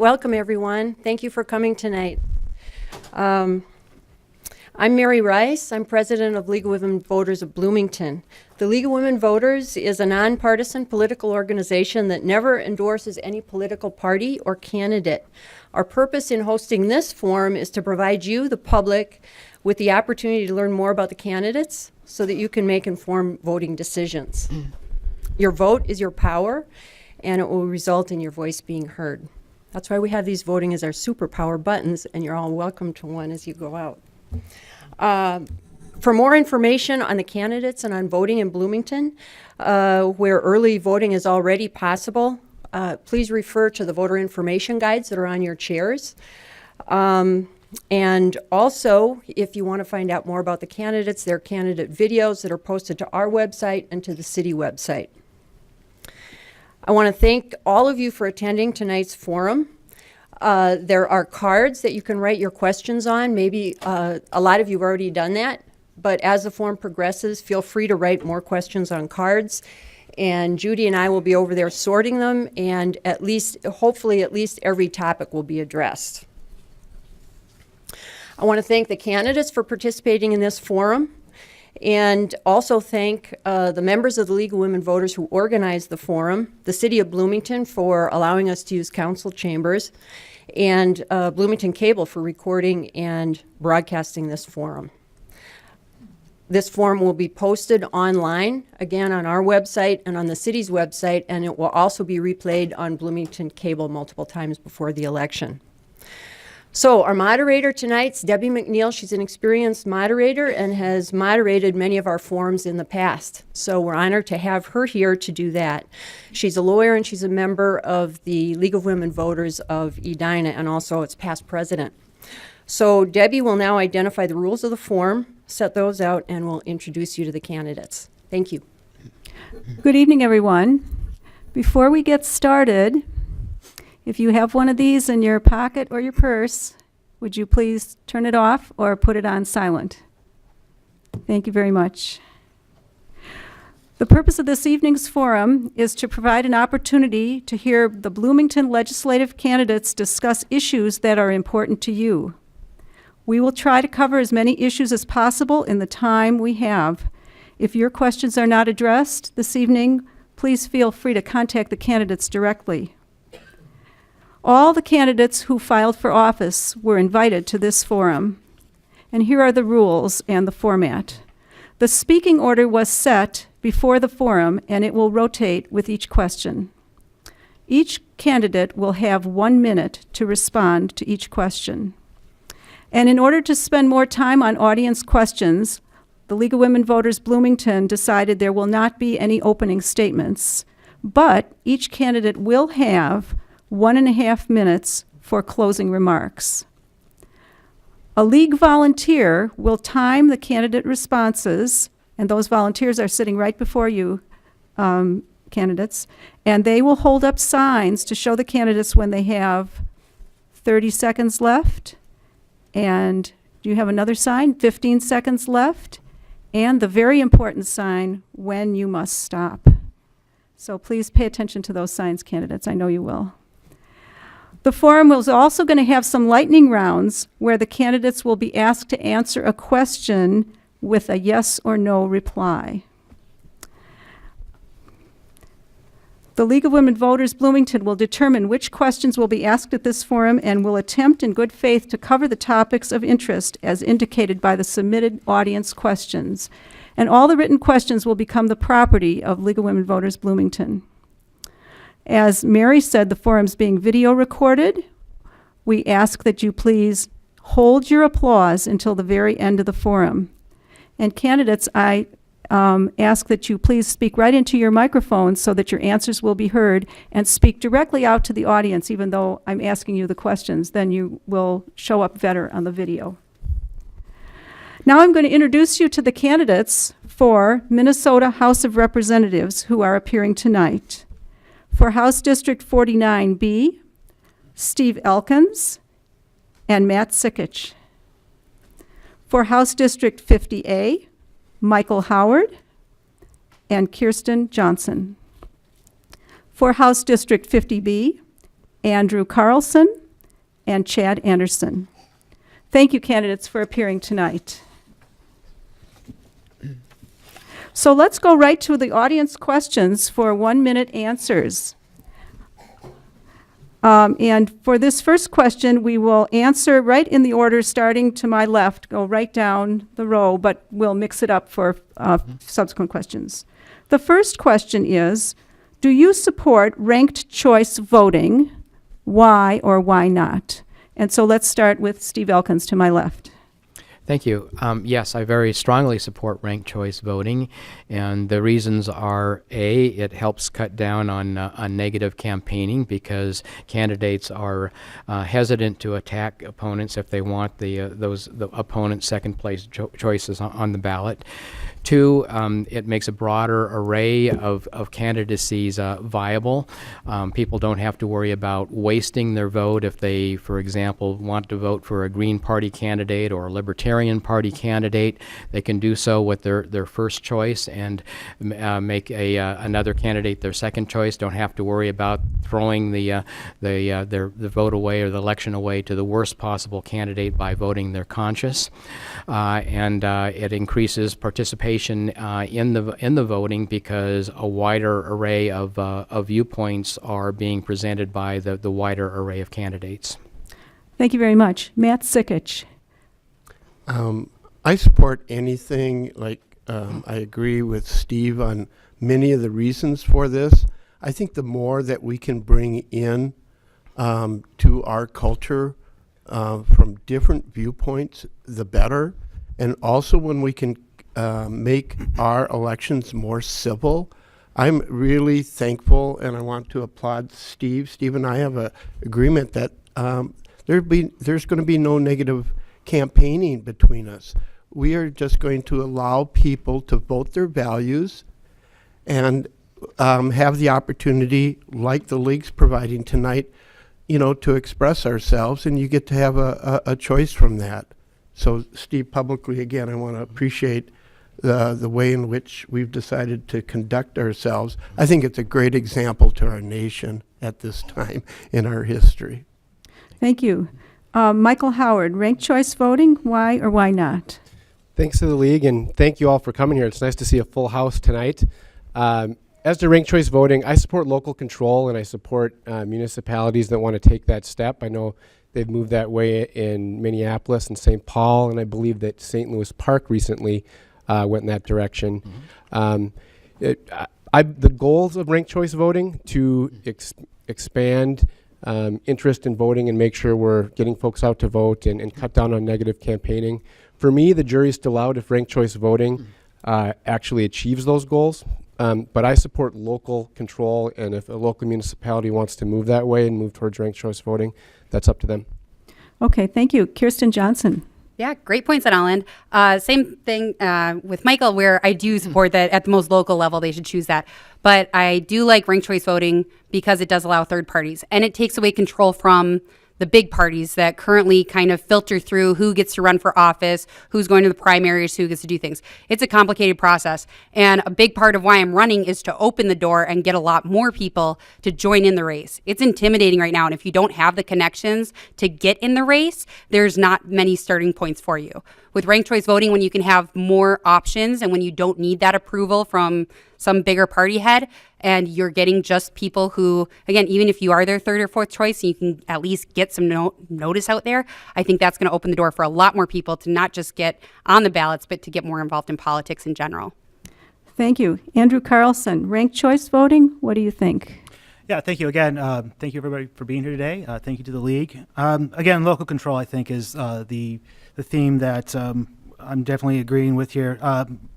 Welcome, everyone. Thank you for coming tonight. I'm Mary Rice. I'm president of League of Women Voters of Bloomington. The League of Women Voters is a nonpartisan political organization that never endorses any political party or candidate. Our purpose in hosting this forum is to provide you, the public, with the opportunity to learn more about the candidates so that you can make informed voting decisions. Your vote is your power, and it will result in your voice being heard. That's why we have these voting as our superpower buttons, and you're all welcome to one as you go out. For more information on the candidates and on voting in Bloomington, where early voting is already possible, please refer to the voter information guides that are on your chairs. And also, if you want to find out more about the candidates, there are candidate videos that are posted to our website and to the city website. I want to thank all of you for attending tonight's forum. There are cards that you can write your questions on. Maybe a lot of you have already done that, but as the forum progresses, feel free to write more questions on cards. And Judy and I will be over there sorting them, and hopefully at least every topic will be addressed. I want to thank the candidates for participating in this forum, and also thank the members of the League of Women Voters who organized the forum, the City of Bloomington for allowing us to use council chambers, and Bloomington Cable for recording and broadcasting this forum. This forum will be posted online, again on our website and on the city's website, and it will also be replayed on Bloomington Cable multiple times before the election. So our moderator tonight's Debbie McNeil. She's an experienced moderator and has moderated many of our forums in the past. So we're honored to have her here to do that. She's a lawyer and she's a member of the League of Women Voters of Edina and also its past president. So Debbie will now identify the rules of the forum, set those out, and will introduce you to the candidates. Thank you. Good evening, everyone. Before we get started, if you have one of these in your pocket or your purse, would you please turn it off or put it on silent? Thank you very much. The purpose of this evening's forum is to provide an opportunity to hear the Bloomington legislative candidates discuss issues that are important to you. We will try to cover as many issues as possible in the time we have. If your questions are not addressed this evening, please feel free to contact the candidates directly. All the candidates who filed for office were invited to this forum. And here are the rules and the format. The speaking order was set before the forum, and it will rotate with each question. Each candidate will have 1 minute to respond to each question. And in order to spend more time on audience questions, the League of Women Voters Bloomington decided there will not be any opening statements, but each candidate will have 1.5 minutes for closing remarks. A league volunteer will time the candidate responses, and those volunteers are sitting right before you, candidates, and they will hold up signs to show the candidates when they have 30 seconds left, and do you have another sign? 15 seconds left, and the very important sign, when you must stop. So please pay attention to those signs, candidates. I know you will. The forum is also going to have some lightning rounds where the candidates will be asked to answer a question with a yes or no reply. The League of Women Voters Bloomington will determine which questions will be asked at this forum and will attempt in good faith to cover the topics of interest as indicated by the submitted audience questions. And all the written questions will become the property of League of Women Voters Bloomington. As Mary said, the forum's being video recorded. We ask that you please hold your applause until the very end of the forum. And candidates, I ask that you please speak right into your microphone so that your answers will be heard, and speak directly out to the audience, even though I'm asking you the questions. Then you will show up better on the video. Now I'm going to introduce you to the candidates for Minnesota House of Representatives who are appearing tonight. For House District 49B, Steve Elkins and Matt Sikich. For House District 50A, Michael Howard and Kirsten Johnson. For House District 50B, Andrew Carlson, and Chad Anderson. Thank you, candidates, for appearing tonight. So let's go right to the audience questions for 1-minute answers. And for this first question, we will answer right in the order starting to my left, go right down the row, but we'll mix it up for subsequent questions. The first question is, do you support ranked choice voting? Why or why not? And so let's start with Steve Elkins to my left. Thank you. Yes, I very strongly support ranked choice voting, and the reasons are: A, it helps cut down on negative campaigning because candidates are hesitant to attack opponents if they want the opponent's second place choices on the ballot. 2, it makes a broader array of candidacies viable. People don't have to worry about wasting their vote if they, for example, want to vote for a Green Party candidate or a Libertarian Party candidate. They can do so with their first choice and make another candidate their second choice. Don't have to worry about throwing the vote away or the election away to the worst possible candidate by voting their conscience. And it increases participation in the voting because a wider array of viewpoints are being presented by the wider array of candidates. Thank you very much. Matt Sikich. I support anything like I agree with Steve on many of the reasons for this. I think the more that we can bring in to our culture from different viewpoints, the better. And also when we can make our elections more civil. I'm really thankful, and I want to applaud Steve. Steve and I have an agreement that there's going to be no negative campaigning between us. We are just going to allow people to vote their values and have the opportunity, like the league's providing tonight, to express ourselves, and you get to have a choice from that. So, Steve, publicly, again, I want to appreciate the way in which we've decided to conduct ourselves. I think it's a great example to our nation at this time in our history. Thank you. Michael Howard, ranked choice voting, why or why not? Thanks to the league, and thank you all for coming here. It's nice to see a full house tonight. As to ranked choice voting, I support local control, and I support municipalities that want to take that step. I know they've moved that way in Minneapolis and St. Paul, and I believe that St. Louis Park recently went in that direction. Mm-hmm. The goals of ranked choice voting to expand interest in voting and make sure we're getting folks out to vote and cut down on negative campaigning. For me, the jury's still out if ranked choice voting actually achieves those goals. But I support local control, and if a local municipality wants to move that way and move towards ranked choice voting, that's up to them. Okay, thank you. Kirsten Johnson. Yeah, great points on all end. Same thing with Michael, where I do support that at the most local level, they should choose that. But I do like ranked choice voting because it does allow third parties, and it takes away control from the big parties that currently kind of filter through who gets to run for office, who's going to the primaries, who gets to do things. It's a complicated process. And a big part of why I'm running is to open the door and get a lot more people to join in the race. It's intimidating right now. And if you don't have the connections to get in the race, there's not many starting points for you. With ranked choice voting, when you can have more options and when you don't need that approval from some bigger party head, and you're getting just people who, again, even if you are their third or fourth choice, and you can at least get some notice out there, I think that's going to open the door for a lot more people to not just get on the ballots, but to get more involved in politics in general. Thank you. Andrew Carlson, ranked choice voting, what do you think? Yeah, thank you again. Thank you, everybody, for being here today. Thank you to the league. Again, local control, I think, is the theme that I'm definitely agreeing with here.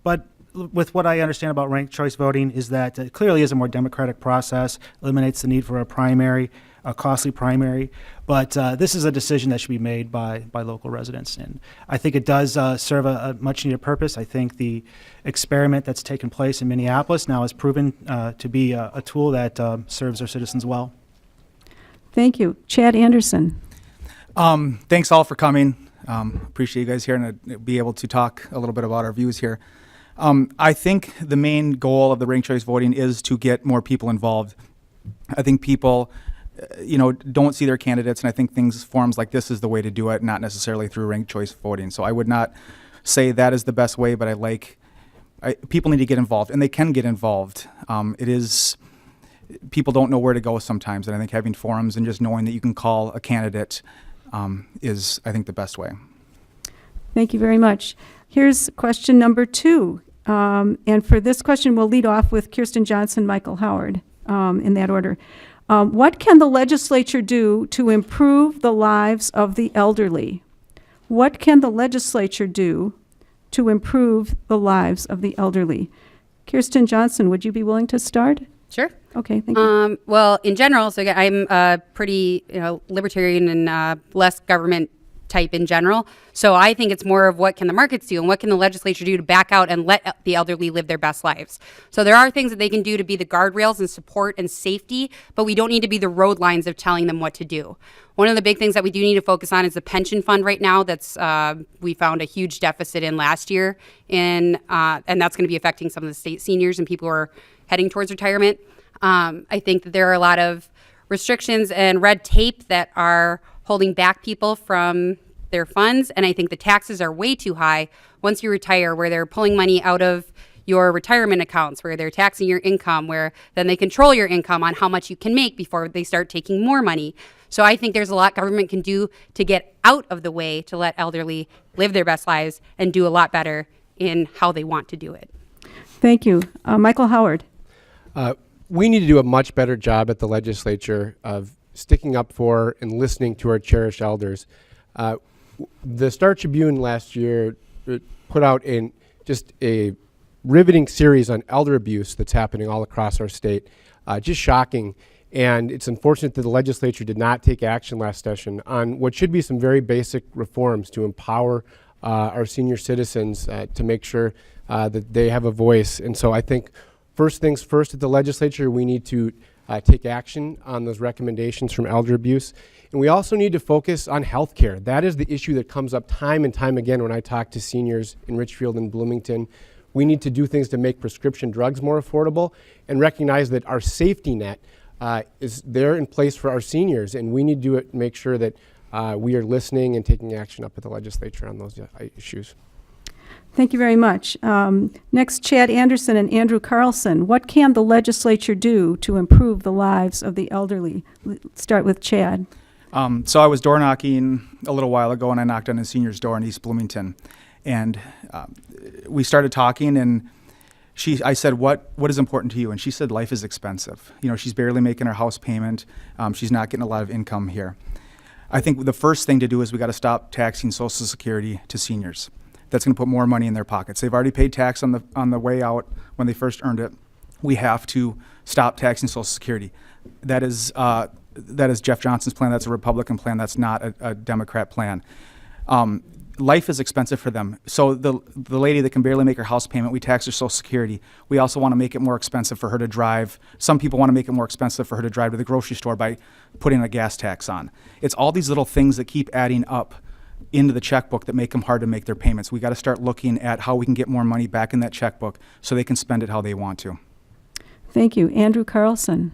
But with what I understand about ranked choice voting is that it clearly is a more democratic process, eliminates the need for a primary, a costly primary. But this is a decision that should be made by local residents. And I think it does serve a much needed purpose. I think the experiment that's taken place in Minneapolis now has proven to be a tool that serves our citizens well. Thank you. Chad Anderson. Thanks all for coming. Appreciate you guys here and be able to talk a little bit about our views here. I think the main goal of the ranked choice voting is to get more people involved. I think people don't see their candidates. And I think forums like this is the way to do it, not necessarily through ranked choice voting. So I would not say that is the best way, but people need to get involved, and they can get involved. People don't know where to go sometimes, and I think having forums and just knowing that you can call a candidate is, I think, the best way. Thank you very much. Here's question number 2. And for this question, we'll lead off with Kirsten Johnson, Michael Howard, in that order. What can the legislature do to improve the lives of the elderly? What can the legislature do to improve the lives of the elderly? Kirsten Johnson, would you be willing to start? Sure. Okay, thank you. Well, in general, so again, I'm pretty libertarian and less government type in general. So I think it's more of what can the markets do and what can the legislature do to back out and let the elderly live their best lives. So there are things that they can do to be the guardrails and support and safety, but we don't need to be the road lines of telling them what to do. One of the big things that we do need to focus on is the pension fund right now. That's we found a huge deficit in last year, and that's going to be affecting some of the state seniors and people who are heading towards retirement. I think that there are a lot of restrictions and red tape that are holding back people from their funds, and I think the taxes are way too high once you retire, where they're pulling money out of your retirement accounts, where they're taxing your income, where then they control your income on how much you can make before they start taking more money. So I think there's a lot government can do to get out of the way to let elderly live their best lives and do a lot better in how they want to do it. Thank you. Michael Howard. We need to do a much better job at the legislature of sticking up for and listening to our cherished elders. The Star Tribune last year put out just a riveting series on elder abuse that's happening all across our state. Just shocking. And it's unfortunate that the legislature did not take action last session on what should be some very basic reforms to empower our senior citizens to make sure that they have a voice. And so I think first things first at the legislature, we need to take action on those recommendations from elder abuse. And we also need to focus on health care. That is the issue that comes up time and time again when I talk to seniors in Richfield and Bloomington. We need to do things to make prescription drugs more affordable and recognize that our safety net is there in place for our seniors, and we need to make sure that we are listening and taking action up at the legislature on those issues. Thank you very much. Next, Chad Anderson and Andrew Carlson. What can the legislature do to improve the lives of the elderly? Let's start with Chad. So I was door knocking a little while ago, and I knocked on a senior's door in East Bloomington. And we started talking, and I said, what is important to you? And she said, life is expensive. She's barely making her house payment. She's not getting a lot of income here. I think the first thing to do is we got to stop taxing Social Security to seniors. That's going to put more money in their pockets. They've already paid tax on the way out when they first earned it. We have to stop taxing Social Security. That is Jeff Johnson's plan. That's a Republican plan. That's not a Democrat plan. Life is expensive for them. So the lady that can barely make her house payment, we tax her Social Security. We also want to make it more expensive for her to drive. Some people want to make it more expensive for her to drive to the grocery store by putting a gas tax on. It's all these little things that keep adding up into the checkbook that make them hard to make their payments. We got to start looking at how we can get more money back in that checkbook so they can spend it how they want to. Thank you. Andrew Carlson.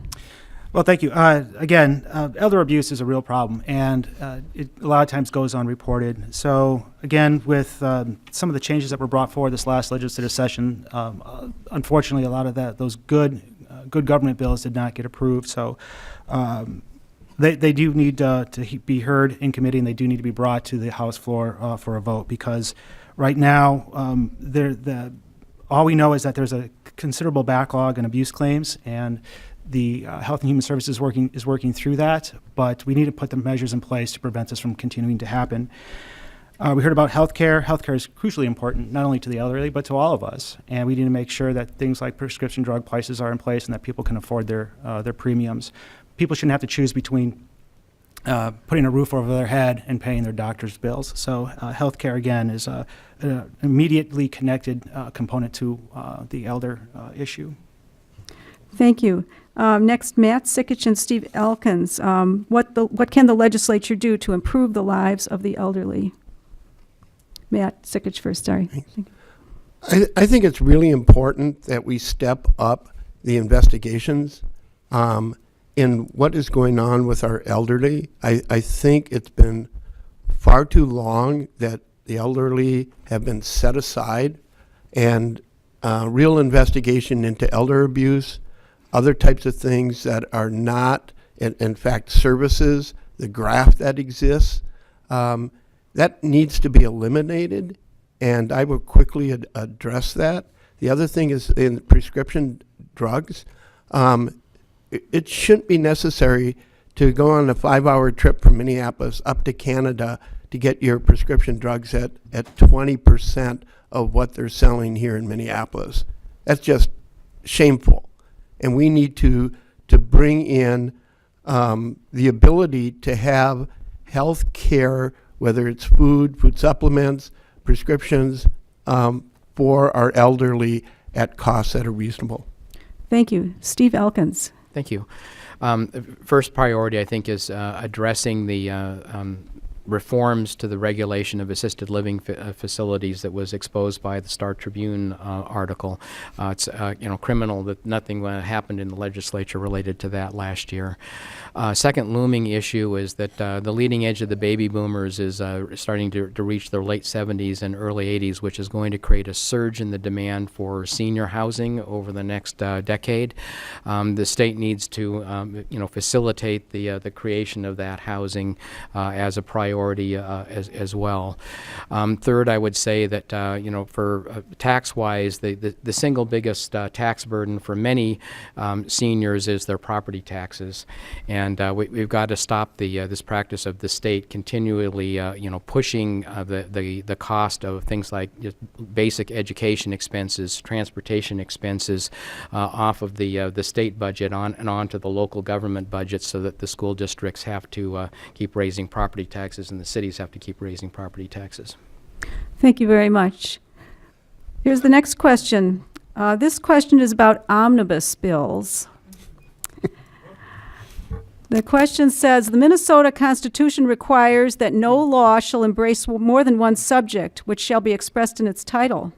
Well, thank you. Again, elder abuse is a real problem, and it a lot of times goes unreported. So, again, with some of the changes that were brought forward this last legislative session, unfortunately, a lot of those good government bills did not get approved. So, they do need to be heard in committee, and they do need to be brought to the House floor for a vote, because right now, all we know is that there's a considerable backlog in abuse claims, and the Health and Human Services is working through that, but we need to put the measures in place to prevent this from continuing to happen. We heard about healthcare. Healthcare is crucially important, not only to the elderly, but to all of us. And we need to make sure that things like prescription drug prices are in place and that people can afford their premiums. People shouldn't have to choose between putting a roof over their head and paying their doctor's bills. So healthcare, again, is an immediately connected component to the elder issue. Thank you. Next, Matt Sikich and Steve Elkins. What can the legislature do to improve the lives of the elderly? Matt Sikich first, sorry. I think it's really important that we step up the investigations. And in what is going on with our elderly. I think it's been far too long that the elderly have been set aside, and real investigation into elder abuse, other types of things that are not, in fact, services, the graft that exists, that needs to be eliminated, and I will quickly address that. The other thing is in prescription drugs. It shouldn't be necessary to go on a 5-hour trip from Minneapolis up to Canada to get your prescription drugs at 20% of what they're selling here in Minneapolis. That's just shameful. And we need to bring in the ability to have health care, whether it's food supplements, prescriptions, for our elderly at costs that are reasonable. Thank you. Steve Elkins. Thank you. First priority, I think, is addressing the reforms to the regulation of assisted living facilities that was exposed by the Star Tribune article. It's criminal that nothing happened in the legislature related to that last year. Second looming issue is that the leading edge of the baby boomers is starting to reach their late 70s and early 80s, which is going to create a surge in the demand for senior housing over the next decade. The state needs to facilitate the creation of that housing as a priority as well. Third, I would say that for tax-wise, the single biggest tax burden for many seniors is their property taxes, and we've got to stop this practice of the state continually pushing the cost of things like just basic education expenses, transportation expenses off of the state budget and onto the local government budget, so that the school districts have to keep raising property taxes and the cities have to keep raising property taxes. Thank you very much. Here's the next question. This question is about omnibus bills. The question says, the Minnesota Constitution requires that no law shall embrace more than one subject, which shall be expressed in its title.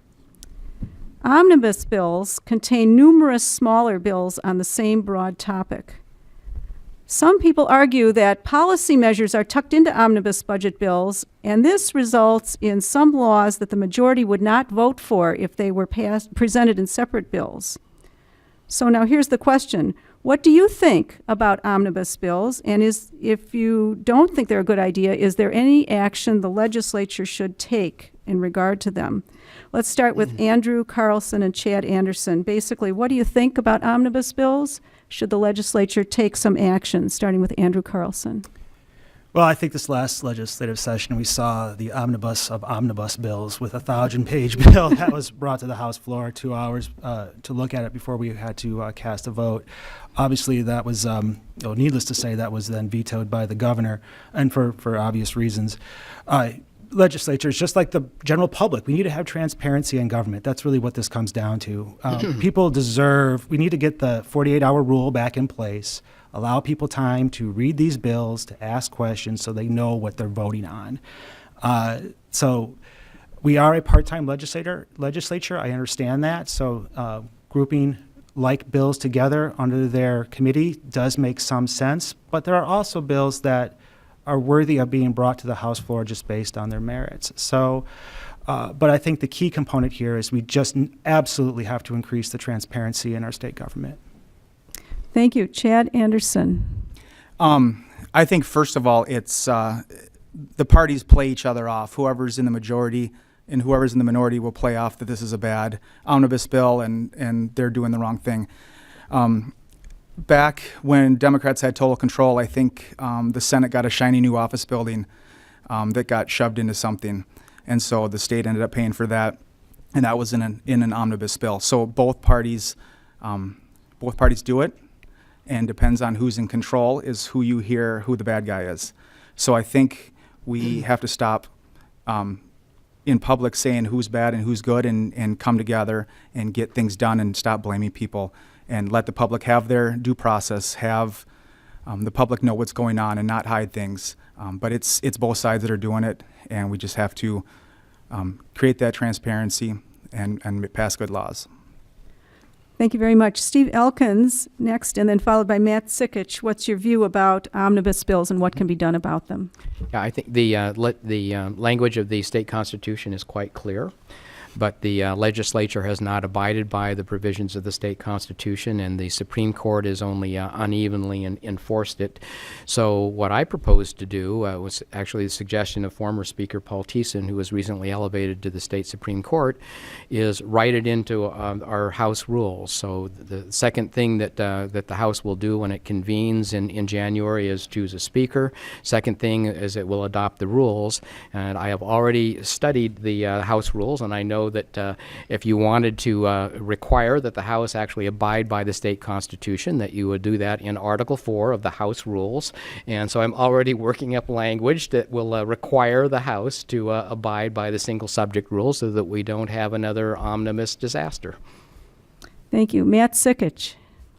Omnibus bills contain numerous smaller bills on the same broad topic. Some people argue that policy measures are tucked into omnibus budget bills, and this results in some laws that the majority would not vote for if they were presented in separate bills. So now here's the question. What do you think about omnibus bills? And if you don't think they're a good idea, is there any action the legislature should take in regard to them? Let's start with Andrew Carlson and Chad Anderson. Basically, what do you think about omnibus bills? Should the legislature take some action, starting with Andrew Carlson? Well, I think this last legislative session, we saw the omnibus of omnibus bills with a 1,000-page bill that was brought to the House floor, 2 hours to look at it before we had to cast a vote. Obviously, that was, needless to say, that was then vetoed by the governor, and for obvious reasons. Legislatures, just like the general public, we need to have transparency in government. That's really what this comes down to. People we need to get the 48-hour rule back in place, allow people time to read these bills, to ask questions so they know what they're voting on. So we are a part-time legislature, I understand that. So grouping like bills together under their committee does make some sense, but there are also bills that are worthy of being brought to the House floor just based on their merits. So, but I think the key component here is we just absolutely have to increase the transparency in our state government. Thank you. Chad Anderson. I think, first of all, it's the parties play each other off. Whoever's in the majority and whoever's in the minority will play off that this is a bad omnibus bill and they're doing the wrong thing. Back when Democrats had total control, I think the Senate got a shiny new office building that got shoved into something. And so the state ended up paying for that, and that was in an omnibus bill. So both parties do it, and depends on who's in control is who you hear who the bad guy is. So I think we have to stop in public saying who's bad and who's good and come together and get things done and stop blaming people. And let the public have their due process, have the public know what's going on and not hide things. But it's both sides that are doing it, and we just have to create that transparency and pass good laws. Thank you very much. Steve Elkins next, and then followed by Matt Sikich. What's your view about omnibus bills and what can be done about them? Yeah, I think the language of the state constitution is quite clear, but the legislature has not abided by the provisions of the state constitution, and the Supreme Court has only unevenly enforced it. So what I proposed to do was actually the suggestion of former Speaker Paul Thiessen, who was recently elevated to the state Supreme Court, is write it into our House rules. So the second thing that the House will do when it convenes in January is choose a speaker. Second thing is it will adopt the rules, and I have already studied the House rules, and I know that if you wanted to require that the House actually abide by the state constitution, that you would do that in Article 4 of the House rules. And so I'm already working up language that will require the House to abide by the single subject rule so that we don't have another omnibus disaster. Thank you. Matt Sikich.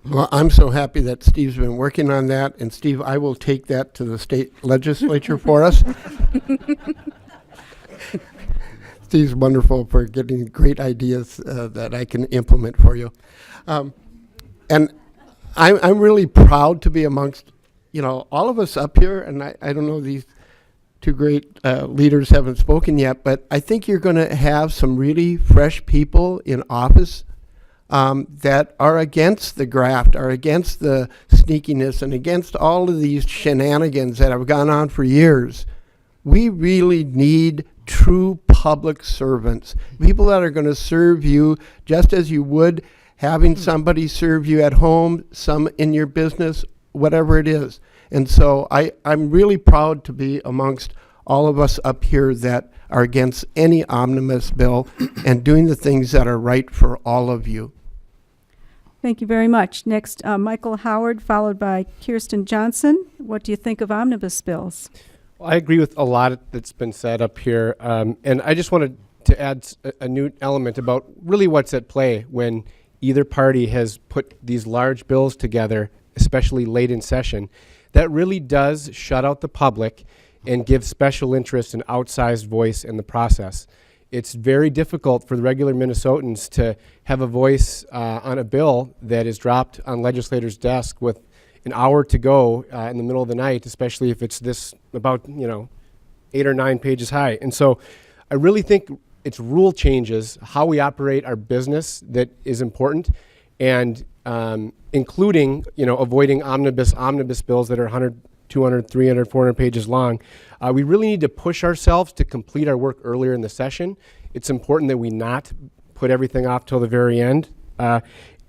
Well, I'm so happy that Steve's been working on that. And Steve, I will take that to the state legislature for us. Steve's wonderful for getting great ideas that I can implement for you. And I'm really proud to be amongst, all of us up here. And I don't know, these two great leaders haven't spoken yet, but I think you're going to have some really fresh people in office that are against the graft, are against the sneakiness, and against all of these shenanigans that have gone on for years. We really need true public servants, people that are going to serve you just as you would having somebody serve you at home, some in your business, whatever it is. And so I'm really proud to be amongst all of us up here that are against any omnibus bill and doing the things that are right for all of you. Thank you very much. Next, Michael Howard, followed by Kirsten Johnson. What do you think of omnibus bills? I agree with a lot that's been said up here, and I just wanted to add a new element about really what's at play when either party has put these large bills together, especially late in session. That really does shut out the public and give special interest an outsized voice in the process. It's very difficult for the regular Minnesotans to have a voice on a bill that is dropped on legislators' desk with an hour to go in the middle of the night, especially if it's this about 8 or 9 pages high. And so I really think it's rule changes, how we operate our business, that is important, and including avoiding omnibus bills that are 100, 200, 300, 400 pages long. We really need to push ourselves to complete our work earlier in the session. It's important that we not put everything off till the very end.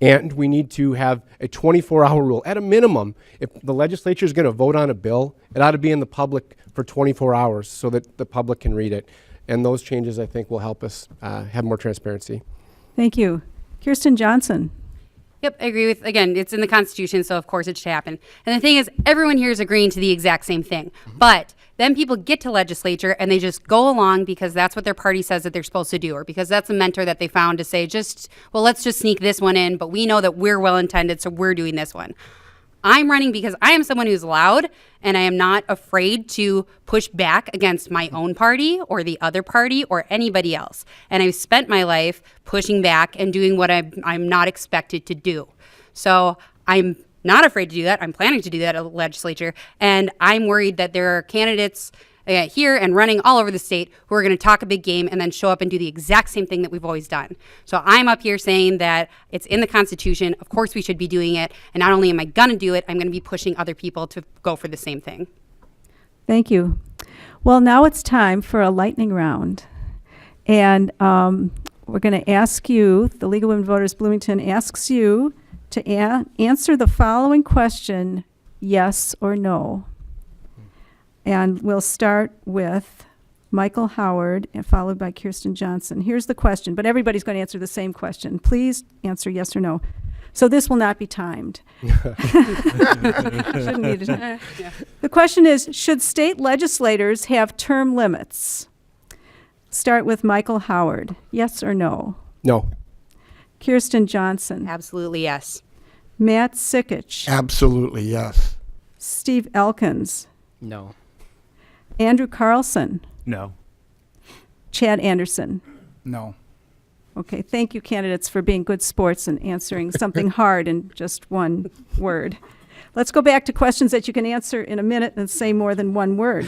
And we need to have a 24-hour rule. At a minimum, if the legislature is going to vote on a bill, it ought to be in the public for 24 hours so that the public can read it. And those changes, I think, will help us have more transparency. Thank you. Kirsten Johnson. Yep, I agree with, again, it's in the Constitution, so of course it should happen. And the thing is, everyone here is agreeing to the exact same thing. But then people get to legislature and they just go along because that's what their party says that they're supposed to do, or because that's a mentor that they found to say, let's just sneak this one in, but we know that we're well-intended, so we're doing this one. I'm running because I am someone who's loud, and I am not afraid to push back against my own party or the other party or anybody else. And I've spent my life pushing back and doing what I'm not expected to do. So I'm not afraid to do that. I'm planning to do that at the legislature. And I'm worried that there are candidates here and running all over the state who are going to talk a big game and then show up and do the exact same thing that we've always done. So I'm up here saying that it's in the Constitution. Of course we should be doing it. And not only am I going to do it, I'm going to be pushing other people to go for the same thing. Thank you. Well, now it's time for a lightning round. And we're going to ask you, the League of Women Voters Bloomington asks you to answer the following question, yes or no. And we'll start with Michael Howard, and followed by Kirsten Johnson. Here's the question, but everybody's going to answer the same question. Please answer yes or no. So this will not be timed. Shouldn't need it. Yeah. The question is, should state legislators have term limits? Start with Michael Howard. Yes or no? No. Kirsten Johnson. Absolutely yes. Matt Sikich. Absolutely, yes. Steve Elkins. No. Andrew Carlson. No. Chad Anderson. No. Okay, thank you, candidates, for being good sports and answering something hard in just one word. Let's go back to questions that you can answer in a minute and say more than one word.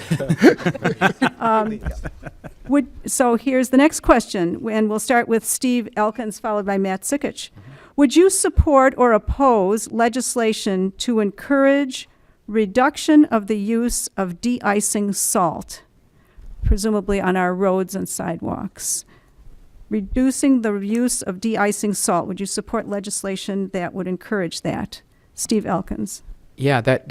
So here's the next question, and we'll start with Steve Elkins, followed by Matt Sikich. Would you support or oppose legislation to encourage reduction of the use of de-icing salt, presumably on our roads and sidewalks? Reducing the use of de-icing salt, would you support legislation that would encourage that? Steve Elkins. Yeah, that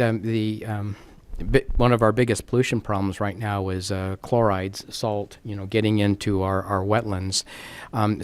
one of our biggest pollution problems right now is chlorides, salt, getting into our wetlands.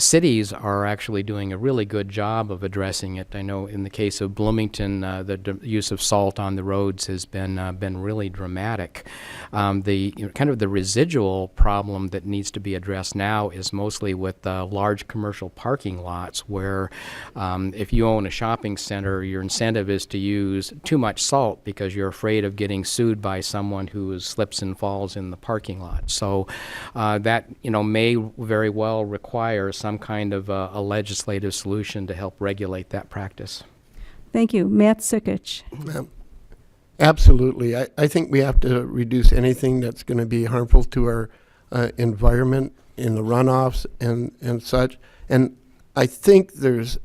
Cities are actually doing a really good job of addressing it. I know in the case of Bloomington, the use of salt on the roads has been really dramatic. Kind of the residual problem that needs to be addressed now is mostly with large commercial parking lots where if you own a shopping center, your incentive is to use too much salt because you're afraid of getting sued by someone who slips and falls in the parking lot. So that may very well require some kind of a legislative solution to help regulate that practice. Thank you. Matt Sikich. Absolutely. I think we have to reduce anything that's going to be harmful to our environment in the runoffs and such. And I think there's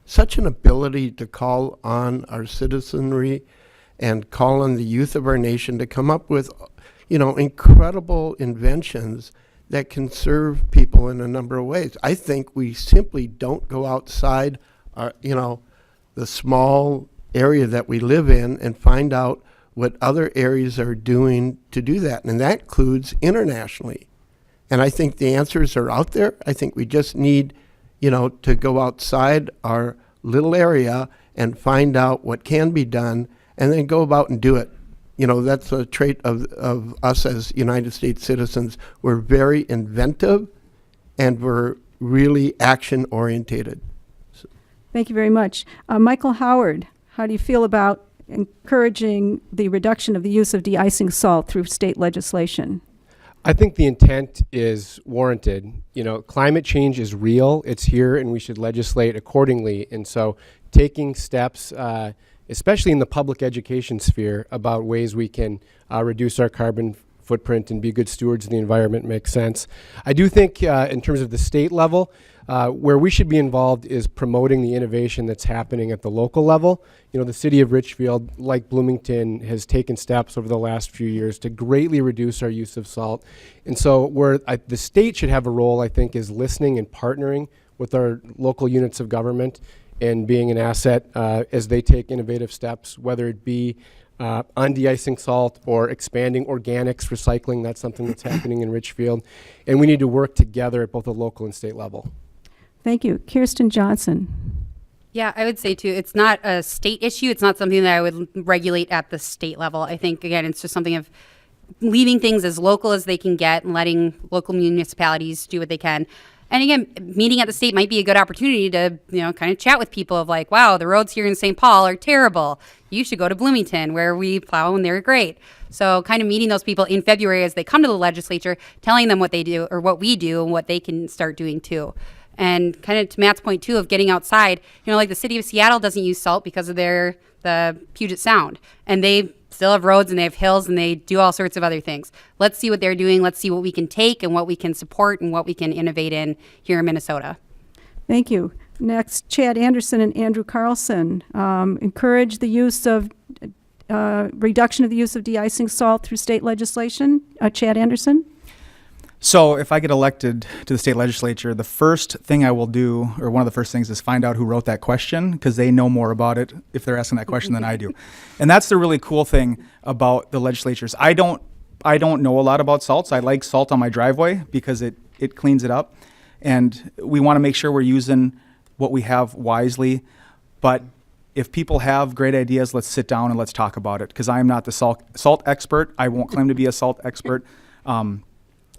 such an ability to call on our citizenry and call on the youth of our nation to come up with, incredible inventions that can serve people in a number of ways. I think we simply don't go outside our, the small area that we live in and find out what other areas are doing to do that. And that includes internationally. And I think the answers are out there. I think we just need, to go outside our little area and find out what can be done and then go about and do it. That's a trait of us as United States citizens. We're very inventive and we're really action-orientated. Thank you very much. Michael Howard, how do you feel about encouraging the reduction of the use of de-icing salt through state legislation? I think the intent is warranted. Climate change is real, it's here, and we should legislate accordingly. And so taking steps, especially in the public education sphere, about ways we can reduce our carbon footprint and be good stewards of the environment makes sense. I do think in terms of the state level, where we should be involved is promoting the innovation that's happening at the local level. The city of Richfield, like Bloomington, has taken steps over the last few years to greatly reduce our use of salt. And so where the state should have a role, I think, is listening and partnering with our local units of government and being an asset as they take innovative steps, whether it be on de-icing salt or expanding organics recycling. That's something that's happening in Richfield. And we need to work together at both the local and state level. Thank you. Kirsten Johnson. Yeah, I would say too, it's not a state issue. It's not something that I would regulate at the state level. I think, again, it's just something of leaving things as local as they can get and letting local municipalities do what they can. And again, meeting at the state might be a good opportunity to, kind of chat with people of like, wow, the roads here in St. Paul are terrible. You should go to Bloomington where we plow and they're great. So kind of meeting those people in February as they come to the legislature, telling them what they do or what we do and what they can start doing too. And kind of to Matt's point too of getting outside, like the city of Seattle doesn't use salt because of the Puget Sound. And they still have roads and they have hills and they do all sorts of other things. Let's see what they're doing. Let's see what we can take and what we can support and what we can innovate in here in Minnesota. Thank you. Next, Chad Anderson and Andrew Carlson. Encourage the use of reduction of the use of de-icing salt through state legislation. Chad Anderson. So if I get elected to the state legislature, the first thing I will do, or one of the first things, is find out who wrote that question, because they know more about it if they're asking that question than I do. And that's the really cool thing about the legislatures. I don't know a lot about salts. I like salt on my driveway because it cleans it up. And we want to make sure we're using what we have wisely. But if people have great ideas, let's sit down and let's talk about it, because I am not the salt expert. I won't claim to be a salt expert.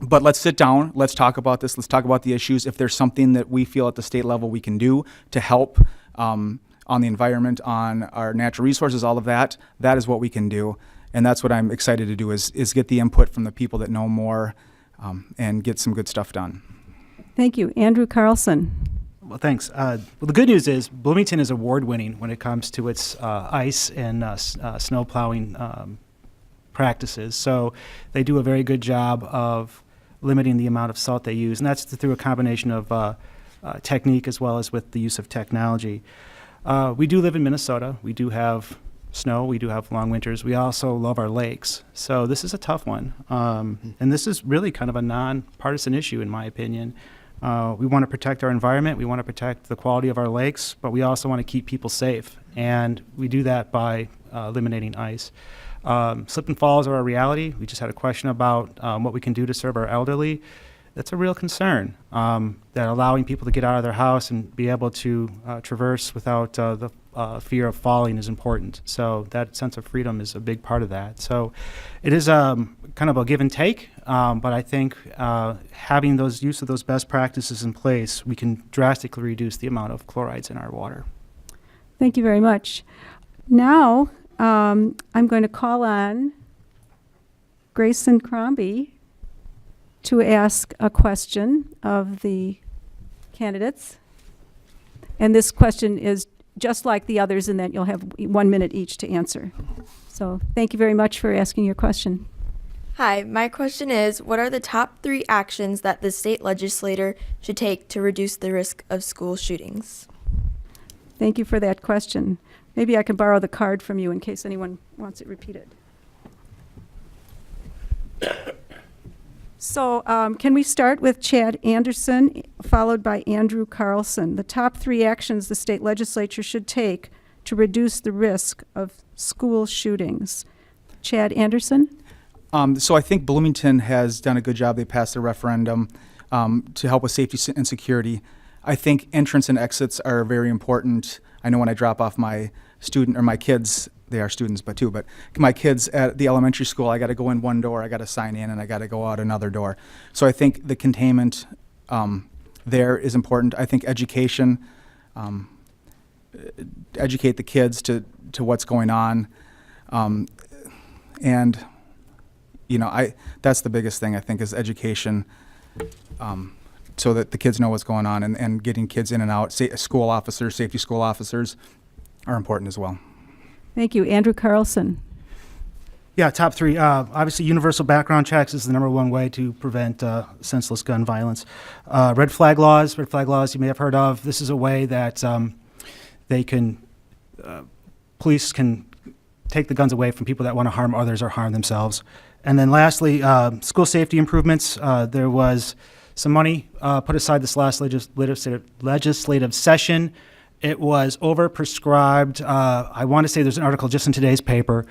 But let's sit down, let's talk about this, let's talk about the issues. If there's something that we feel at the state level we can do to help on the environment, on our natural resources, all of that, that is what we can do. And that's what I'm excited to do is get the input from the people that know more and get some good stuff done. Thank you. Andrew Carlson. Well, thanks. Well, the good news is Bloomington is award-winning when it comes to its ice and snow plowing practices. So they do a very good job of limiting the amount of salt they use, and that's through a combination of technique as well as with the use of technology. We do live in Minnesota. We do have snow. We do have long winters. We also love our lakes. So this is a tough one. And this is really kind of a nonpartisan issue, in my opinion. We want to protect our environment. We want to protect the quality of our lakes, but we also want to keep people safe. And we do that by eliminating ice. Slip and falls are a reality. We just had a question about what we can do to serve our elderly. That's a real concern, that allowing people to get out of their house and be able to traverse without the fear of falling is important. So that sense of freedom is a big part of that. So it is kind of a give and take, but I think having those use of those best practices in place, we can drastically reduce the amount of chlorides in our water. Thank you very much. Now, I'm going to call on Grayson Crombie to ask a question of the candidates. And this question is just like the others in that you'll have 1 minute each to answer. So thank you very much for asking your question. Hi, my question is, what are the top 3 actions that the state legislator should take to reduce the risk of school shootings? Thank you for that question. Maybe I can borrow the card from you in case anyone wants it repeated. So can we start with Chad Anderson, followed by Andrew Carlson? The top 3 actions the state legislature should take to reduce the risk of school shootings. Chad Anderson? So I think Bloomington has done a good job. They passed a referendum to help with safety and security. I think entrance and exits are very important. I know when I drop off my student or my kids, they are students but my kids at the elementary school, I got to go in one door, I got to sign in, and I got to go out another door. So I think the containment there is important. I think education, educate the kids to what's going on. And, you know, that's the biggest thing, I think, is education, so that the kids know what's going on, and getting kids in and out. School officers, safety school officers are important as well. Thank you. Andrew Carlson. Yeah, top 3. Obviously, universal background checks is the #1 way to prevent senseless gun violence. Red flag laws you may have heard of. This is a way that police can take the guns away from people that want to harm others or harm themselves. And then lastly, school safety improvements. There was some money put aside this last legislative session. It was overprescribed. I want to say there's an article just in today's paper.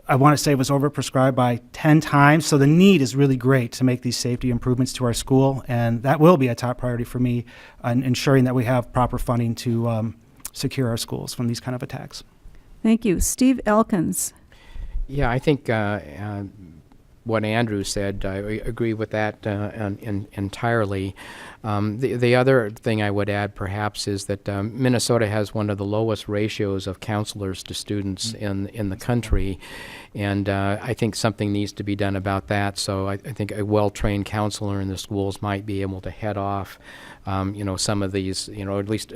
I want to say it was overprescribed by 10 times. So the need is really great to make these safety improvements to our school. And that will be a top priority for me in ensuring that we have proper funding to secure our schools from these kind of attacks. Thank you. Steve Elkins. Yeah, I think what Andrew said, I agree with that entirely. The other thing I would add, perhaps, is that Minnesota has one of the lowest ratios of counselors to students in the country, and I think something needs to be done about that. So I think a well-trained counselor in the schools might be able to head off some of these, at least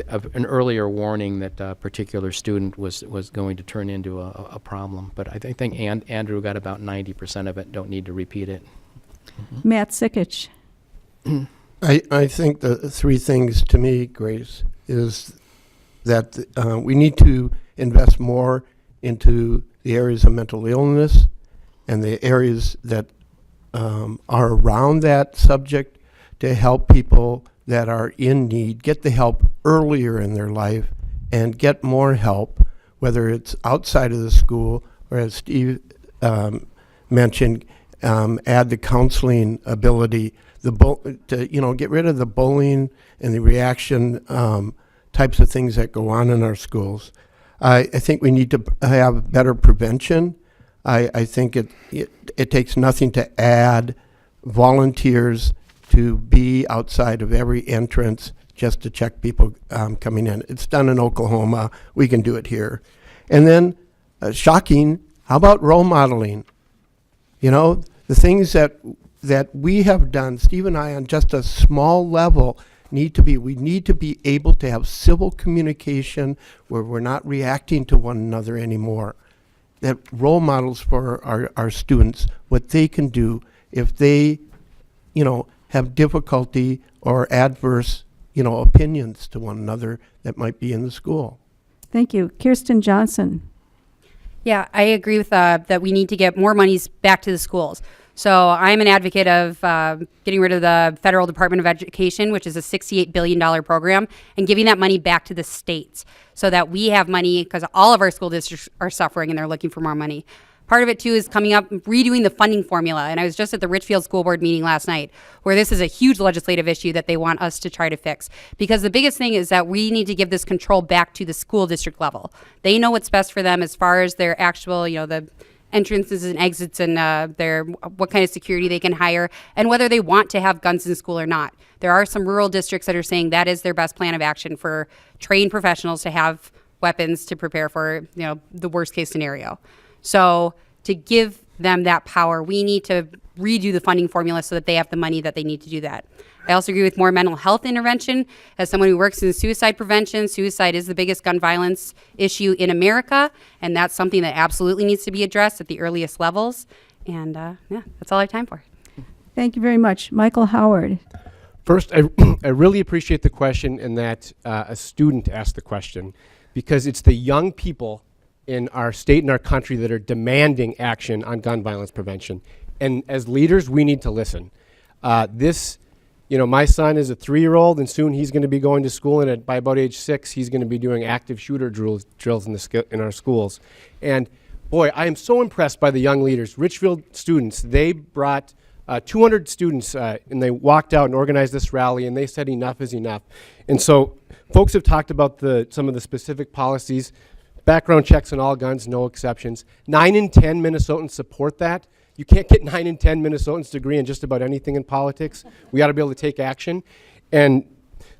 an earlier warning that a particular student was going to turn into a problem. But I think Andrew got about 90% of it. Don't need to repeat it. Matt Sikich. I think the 3 things to me, Grace, is that we need to invest more into the areas of mental illness and the areas that are around that subject to help people that are in need get the help earlier in their life and get more help, whether it's outside of the school or, as Steve mentioned, add the counseling ability, to get rid of the bullying and the reaction types of things that go on in our schools. I think we need to have better prevention. I think it takes nothing to add volunteers to be outside of every entrance just to check people coming in. It's done in Oklahoma. We can do it here. And then, shocking, how about role modeling? The things that that we have done, Steve and I, on just a small level, we need to be able to have civil communication where we're not reacting to one another anymore. That role models for our students, what they can do if they, have difficulty or adverse, opinions to one another that might be in the school. Thank you. Kirsten Johnson. Yeah, I agree with that we need to get more monies back to the schools. So I'm an advocate of getting rid of the Federal Department of Education, which is a $68 billion program, and giving that money back to the states so that we have money, because all of our school districts are suffering and they're looking for more money. Part of it, too, is coming up, redoing the funding formula. And I was just at the Richfield School Board meeting last night, where this is a huge legislative issue that they want us to try to fix. Because the biggest thing is that we need to give this control back to the school district level. They know what's best for them as far as their actual, the entrances and exits and what kind of security they can hire and whether they want to have guns in school or not. There are some rural districts that are saying that is their best plan of action for trained professionals to have weapons to prepare for, the worst case scenario. So to give them that power, we need to redo the funding formula so that they have the money that they need to do that. I also agree with more mental health intervention. As someone who works in suicide prevention, suicide is the biggest gun violence issue in America, and that's something that absolutely needs to be addressed at the earliest levels. And that's all I have time for. Thank you very much. Michael Howard. First, I really appreciate the question and that a student asked the question, because it's the young people in our state and our country that are demanding action on gun violence prevention. And as leaders, we need to listen. My son is a 3-year-old, and soon he's going to be going to school, and by about age 6, he's going to be doing active shooter drills in our schools. And boy, I am so impressed by the young leaders. Richfield students, they brought 200 students, and they walked out and organized this rally, and they said enough is enough. And so folks have talked about some of the specific policies. Background checks on all guns, no exceptions. 9 in 10 Minnesotans support that. You can't get 9 in 10 Minnesotans to agree on just about anything in politics. We ought to be able to take action. And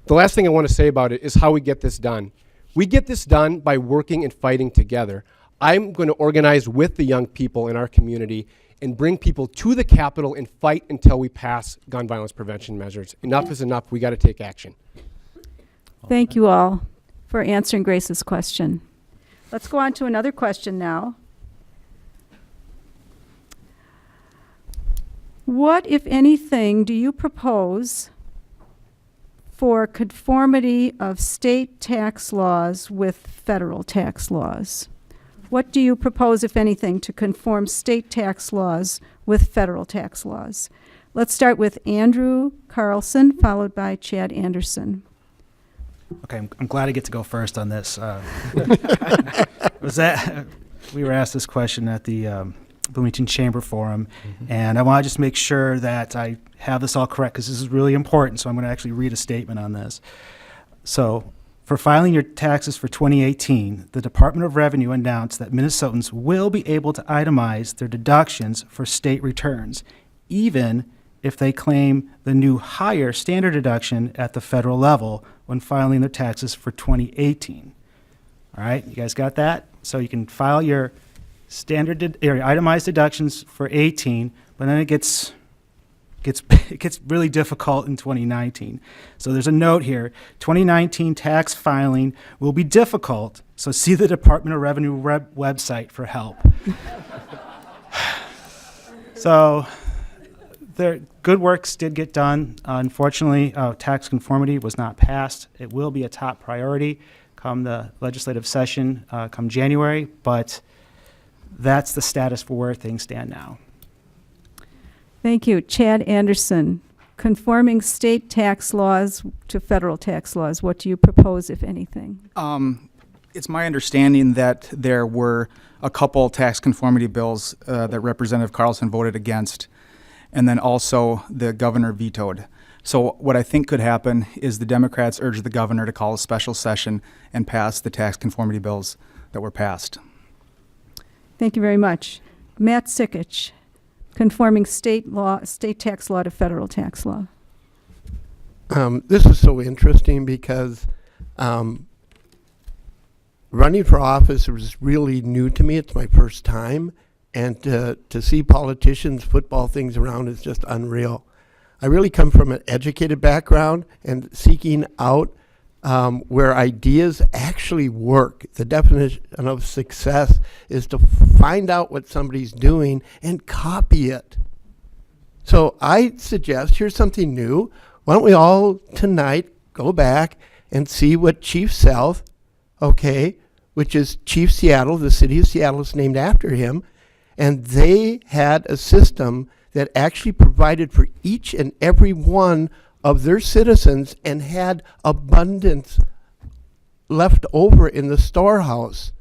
the last thing I want to say about it is how we get this done. We get this done by working and fighting together. I'm going to organize with the young people in our community and bring people to the Capitol and fight until we pass gun violence prevention measures. Enough is enough. We got to take action. Thank you all for answering Grace's question. Let's go on to another question now. What, if anything, do you propose for conformity of state tax laws with federal tax laws? What do you propose, if anything, to conform state tax laws with federal tax laws? Let's start with Andrew Carlson, followed by Chad Anderson. Okay, I'm glad I get to go first on this. We were asked this question at the Bloomington Chamber Forum, and I want to just make sure that I have this all correct because this is really important, so I'm going to actually read a statement on this. So, for filing your taxes for 2018, the Department of Revenue announced that Minnesotans will be able to itemize their deductions for state returns, even if they claim the new higher standard deduction at the federal level when filing their taxes for 2018. All right, you guys got that? So you can file your your itemized deductions for 18, but then it gets really difficult in 2019. So there's a note here: 2019 tax filing will be difficult. So see the Department of Revenue website for help. So their good works did get done. Unfortunately, tax conformity was not passed. It will be a top priority come the legislative session come January, but that's the status for where things stand now. Thank you. Chad Anderson, conforming state tax laws to federal tax laws. What do you propose, if anything? It's my understanding that there were a couple tax conformity bills that Representative Carlson voted against, and then also the governor vetoed. So what I think could happen is the Democrats urge the governor to call a special session and pass the tax conformity bills that were passed. Thank you very much. Matt Sikich, conforming state tax law to federal tax law. This is so interesting because running for office was really new to me. It's my first time. and to see politicians football things around is just unreal. I really come from an educated background and seeking out where ideas actually work. The definition of success is to find out what somebody's doing and copy it. So I suggest, here's something new. Why don't we all tonight go back and see what Chief South, okay, which is Chief Seattle, the city of Seattle is named after him, and they had a system that actually provided for each and every one of their citizens and had abundance left over in the storehouse.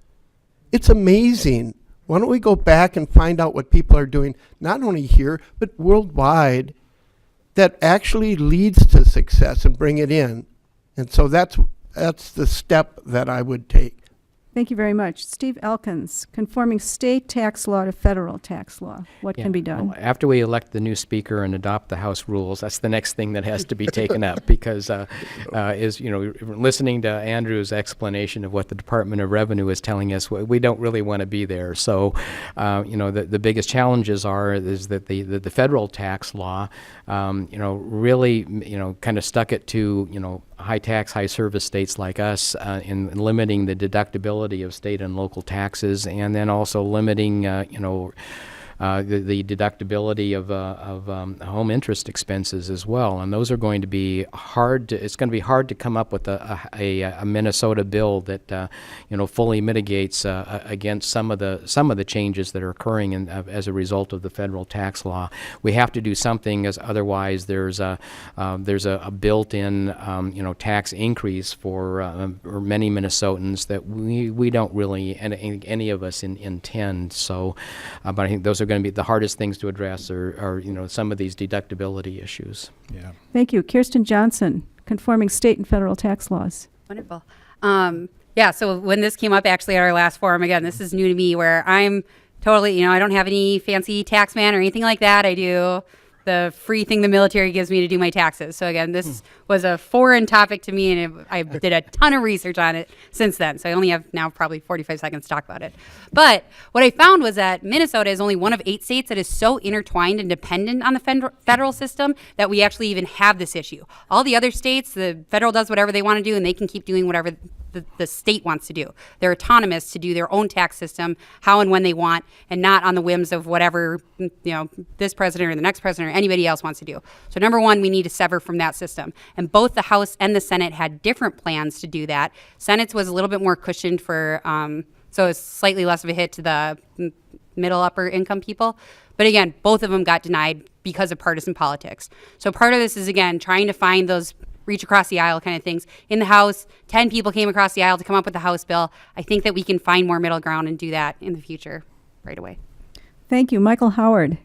It's amazing. Why don't we go back and find out what people are doing, not only here, but worldwide, that actually leads to success and bring it in. And so that's the step that I would take. Thank you very much. Steve Elkins, conforming state tax law to federal tax law. What Yeah. can be done? Well, after we elect the new speaker and adopt the House rules, that's the next thing that has to be taken up because listening to Andrew's explanation of what the Department of Revenue is telling us, we don't really want to be there. So, the biggest challenges is that the federal tax law, really, kind of stuck it to, high tax, high service states like us in limiting the deductibility of state and local taxes, and then also limiting, the deductibility of home interest expenses as well. And those are going to be hard. It's going to be hard to come up with a Minnesota bill that fully mitigates against some of the changes that are occurring as a result of the federal tax law. We have to do something, as otherwise there's a built-in tax increase for many Minnesotans that we don't really any of us intend. So, but I think those are going to be the hardest things to address are some of these deductibility issues. Yeah. Thank you. Kirsten Johnson, conforming state and federal tax laws. Wonderful. So when this came up actually at our last forum, again, this is new to me where I'm totally, I don't have any fancy tax man or anything like that. I do the free thing the military gives me to do my taxes. So again, this was a foreign topic to me, and I did a ton of research on it since then. So I only have now probably 45 seconds to talk about it. But what I found was that Minnesota is only one of 8 states that is so intertwined and dependent on the federal system that we actually even have this issue. All the other states, the federal does whatever they want to do, and they can keep doing whatever the state wants to do. They're autonomous to do their own tax system, how and when they want, and not on the whims of whatever this president or the next president or anybody else wants to do. So number one, we need to sever from that system. And both the House and the Senate had different plans to do that. Senate's was a little bit more cushioned for, so it's slightly less of a hit to the middle upper income people. But again, both of them got denied because of partisan politics. So part of this is, again, trying to find those reach across the aisle kind of things. In the House, 10 people came across the aisle to come up with the House bill. I think that we can find more middle ground and do that in the future right away. Thank you. Michael Howard.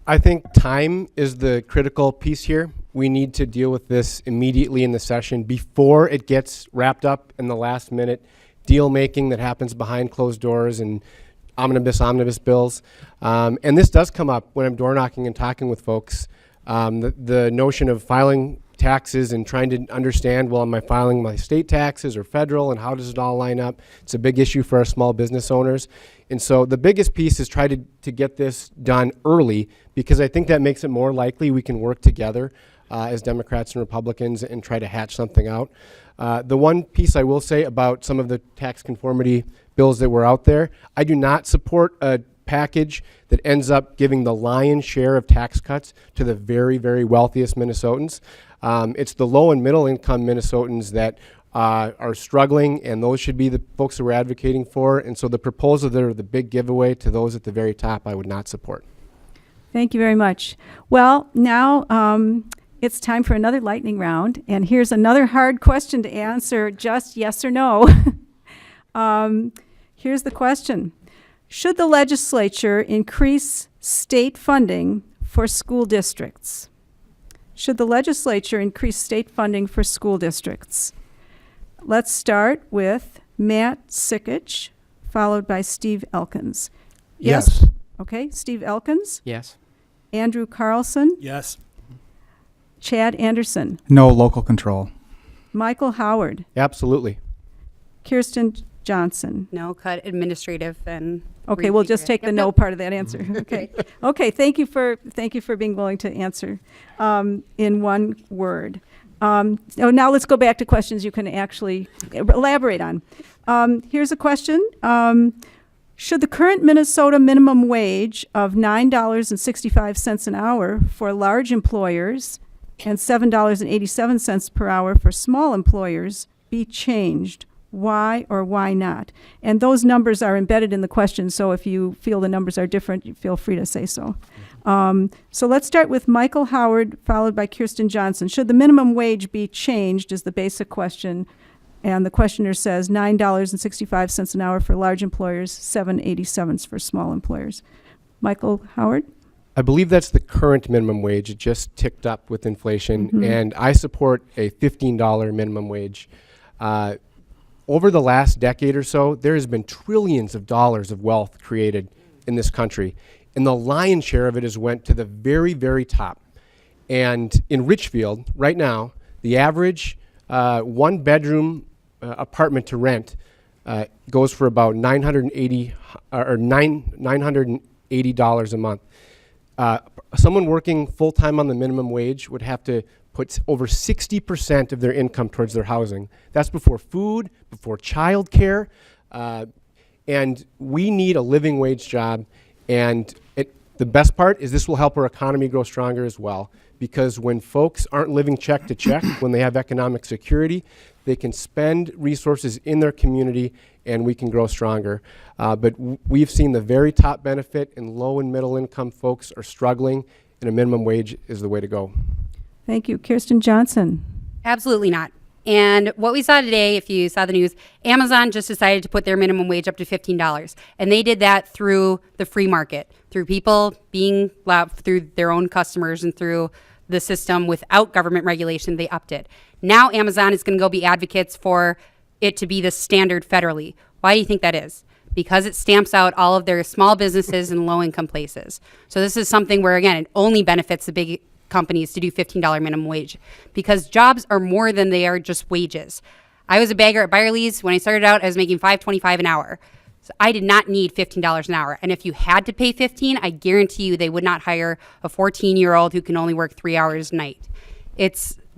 I think time is the critical piece here. We need to deal with this immediately in the session before it gets wrapped up in the last minute deal making that happens behind closed doors and omnibus bills. And this does come up when I'm door knocking and talking with folks. The notion of filing taxes and trying to understand, well, am I filing my state taxes or federal, and how does it all line up? It's a big issue for our small business owners. And so the biggest piece is try to get this done early, because I think that makes it more likely we can work together as Democrats and Republicans and try to hatch something out. The one piece I will say about some of the tax conformity bills that were out there, I do not support a package that ends up giving the lion's share of tax cuts to the very, very wealthiest Minnesotans. It's the low and middle income Minnesotans that are struggling, and those should be the folks that we're advocating for. And so the proposals that are the big giveaway to those at the very top, I would not support. Thank you very much. Well, now it's time for another lightning round, and here's another hard question to answer, just yes or no. Here's the question. Should the legislature increase state funding for school districts? Should the legislature increase state funding for school districts? Let's start with Matt Sikich, followed by Steve Elkins. Yes. Okay, Steve Elkins, Yes. Andrew Carlson, Yes. Chad Anderson, No local control. Michael Howard, Absolutely. Kirsten Johnson. No, cut administrative and. Okay, we'll just refigure it. take the Yep, no yep. part of that answer. Okay. Okay, thank you for being willing to answer in one word. Now let's go back to questions you can actually elaborate on. Here's a question. Should the current Minnesota minimum wage of $9.65 an hour for large employers and $7.87 per hour for small employers be changed? Why or why not? And those numbers are embedded in the question, so if you feel the numbers are different, you feel free to say so. So let's start with Michael Howard, followed by Kirsten Johnson. Should the minimum wage be changed is the basic question. And the questioner says $9.65 an hour for large employers, $7.87 for small employers. Michael Howard? I believe that's the current minimum wage. It just ticked up with inflation, and I support a $15 minimum wage. Over the last decade or so, there has been trillions of dollars of wealth created in this country, and the lion's share of it has went to the very, very top. And in Richfield, right now, the average one-bedroom apartment to rent goes for about $980 a month. Someone working full-time on the minimum wage would have to put over 60% of their income towards their housing. That's before food, before child care, and we need a living wage job. And the best part is this will help our economy grow stronger as well, because when folks aren't living check to check, when they have economic security, they can spend resources in their community and we can grow stronger. But we've seen the very top benefit, and low and middle income folks are struggling, and a minimum wage is the way to go. Thank you. Kirsten Johnson. Absolutely not. And what we saw today, if you saw the news, Amazon just decided to put their minimum wage up to $15. And they did that through the free market, through people being allowed, through their own customers and through the system without government regulation. They upped it. Now Amazon is going to go be advocates for it to be the standard federally. Why do you think that is? Because it stamps out all of their small businesses and low-income places. So this is something where, again, it only benefits the big companies to do $15 minimum wage, because jobs are more than they are just wages. I was a bagger at Byerly's. When I started out, I was making $5.25 an hour. So I did not need $15 an hour. And if you had to pay $15, I guarantee you they would not hire a 14-year-old who can only work 3 hours a night.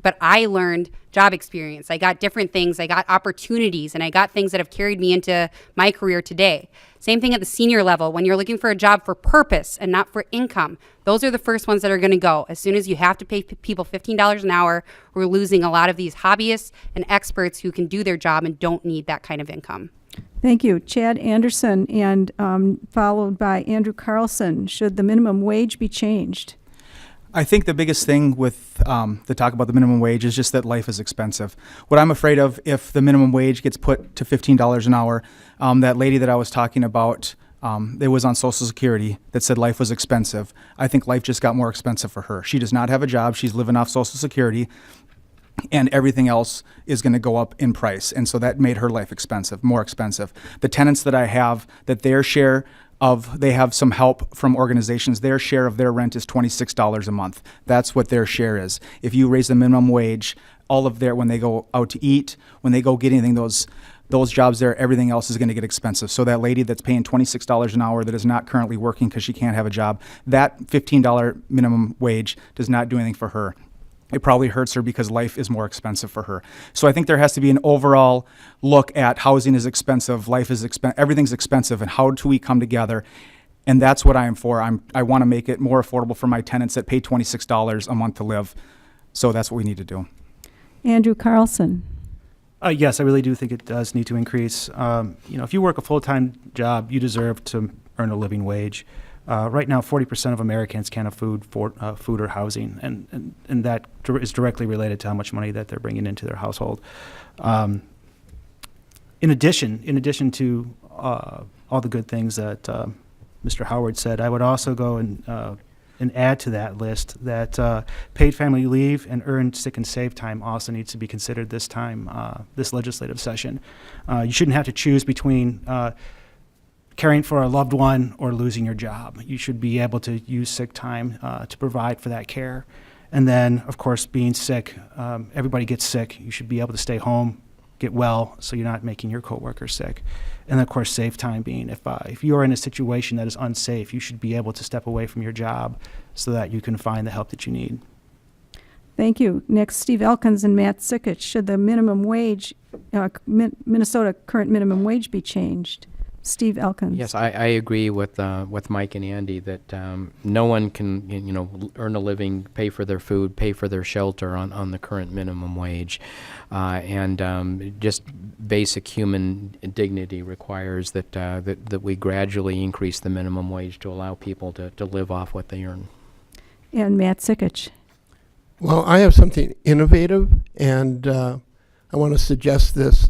But I learned job experience. I got different things. I got opportunities, and I got things that have carried me into my career today. Same thing at the senior level. When you're looking for a job for purpose and not for income, those are the first ones that are going to go. As soon as you have to pay people $15 an hour, we're losing a lot of these hobbyists and experts who can do their job and don't need that kind of income. Thank you. Chad Anderson, and followed by Andrew Carlson. Should the minimum wage be changed? I think the biggest thing with the talk about the minimum wage is just that life is expensive. What I'm afraid of, if the minimum wage gets put to $15 an hour, that lady that I was talking about, that was on Social Security, that said life was expensive. I think life just got more expensive for her. She does not have a job. She's living off Social Security, and everything else is going to go up in price. And so that made her life expensive, more expensive. The tenants that I have, that their share of, they have some help from organizations, their share of their rent is $26 a month. That's what their share is. If you raise the minimum wage, all of their, when they go out to eat, when they go get anything, those jobs there, everything else is going to get expensive. So that lady that's paying $26 an hour that is not currently working because she can't have a job, that $15 minimum wage does not do anything for her. It probably hurts her because life is more expensive for her. So I think there has to be an overall look at housing is expensive, life is expensive, everything's expensive, and how do we come together? And that's what I am for. I want to make it more affordable for my tenants that pay $26 a month to live. So that's what we need to do. Andrew Carlson. Yes, I really do think it does need to increase. If you work a full-time job, you deserve to earn a living wage. Right now, 40% of Americans can't afford food or housing, and that is directly related to how much money that they're bringing into their household. In addition to all the good things that Mr. Howard said, I would also go and add to that list that paid family leave and earned sick and save time also needs to be considered this time, this legislative session. You shouldn't have to choose between caring for a loved one or losing your job. You should be able to use sick time to provide for that care. And then, of course, being sick, everybody gets sick. You should be able to stay home, get well so you're not making your coworkers sick. And of course, safe time being if you're in a situation that is unsafe, you should be able to step away from your job so that you can find the help that you need. Thank you. Next, Steve Elkins and Matt Sikich. Should the minimum wage, Minnesota current minimum wage be changed? Steve Elkins. Yes, I agree with Mike and Andy that no one can earn a living, pay for their food, pay for their shelter on the current minimum wage, and just basic human dignity requires that we gradually increase the minimum wage to allow people to live off what they earn. And Matt Sikich. Well, I have something innovative, and I want to suggest this.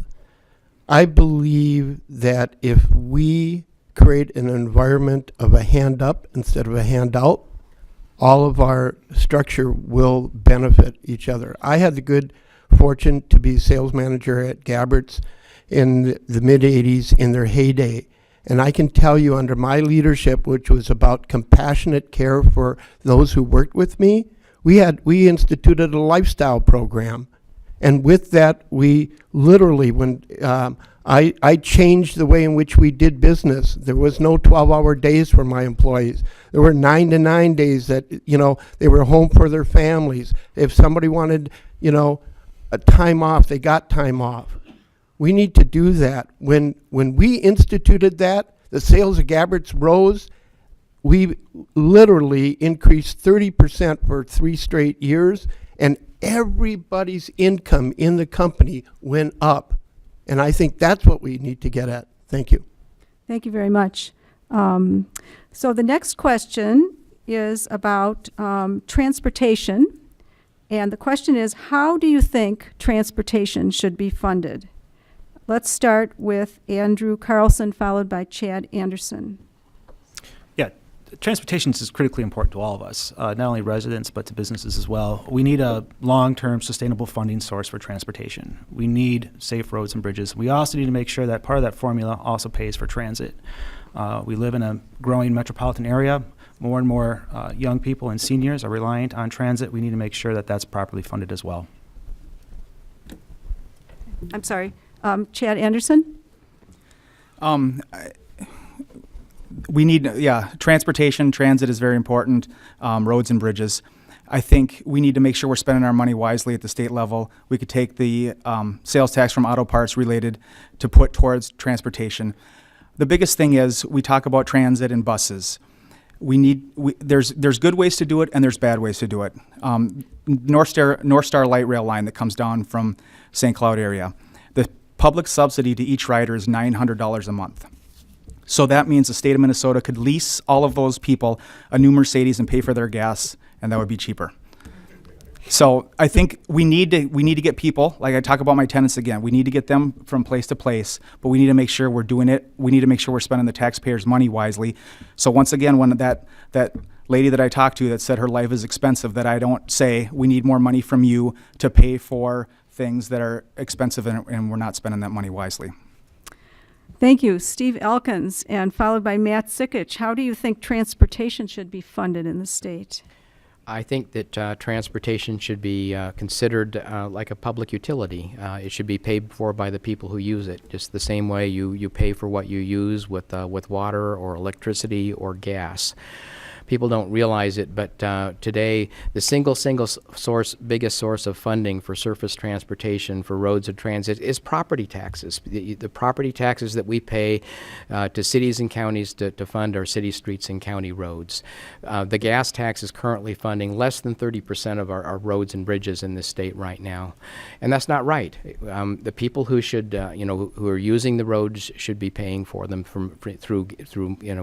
I believe that if we create an environment of a hand up instead of a handout, all of our structure will benefit each other. I had the good fortune to be sales manager at Gabbert's in the mid-'80s in their heyday. And I can tell you under my leadership, which was about compassionate care for those who worked with me, we instituted a lifestyle program. And with that, we literally, when I changed the way in which we did business. There was no 12-hour days for my employees. There were 9 to 9 days that, they were home for their families. If somebody wanted, a time off, they got time off. We need to do that. When we instituted that, the sales of Gabbert's rose. We literally increased 30% for 3 straight years, and everybody's income in the company went up. And I think that's what we need to get at. Thank you. Thank you very much. So the next question is about transportation. And the question is, how do you think transportation should be funded? Let's start with Andrew Carlson, followed by Chad Anderson. Yeah, transportation is critically important to all of us, not only residents, but to businesses as well. We need a long-term sustainable funding source for transportation. We need safe roads and bridges. We also need to make sure that part of that formula also pays for transit. We live in a growing metropolitan area. More and more young people and seniors are reliant on transit. We need to make sure that that's properly funded as well. I'm sorry, Chad Anderson? We need, transportation, transit is very important, roads and bridges. I think we need to make sure we're spending our money wisely at the state level. We could take the sales tax from auto parts related to put towards transportation. The biggest thing is we talk about transit and buses. There's good ways to do it and there's bad ways to do it. North Star light rail line that comes down from St. Cloud area. The public subsidy to each rider is $900 a month. So that means the state of Minnesota could lease all of those people a new Mercedes and pay for their gas, and that would be cheaper. So I think we need to get people, like I talk about my tenants again, we need to get them from place to place, but we need to make sure we're doing it. We need to make sure we're spending the taxpayers' money wisely. So once again, when that lady that I talked to that said her life is expensive, that I don't say we need more money from you to pay for things that are expensive and we're not spending that money wisely. Thank you. Steve Elkins, and followed by Matt Sikich. How do you think transportation should be funded in the state? I think that transportation should be considered like a public utility. It should be paid for by the people who use it, just the same way you pay for what you use with water or electricity or gas. People don't realize it, but today the single biggest source of funding for surface transportation, for roads and transit, is property taxes. The property taxes that we pay to cities and counties to fund our city streets and county roads. The gas tax is currently funding less than 30% of our roads and bridges in this state right now, and that's not right. The people who should, who are using the roads should be paying for them through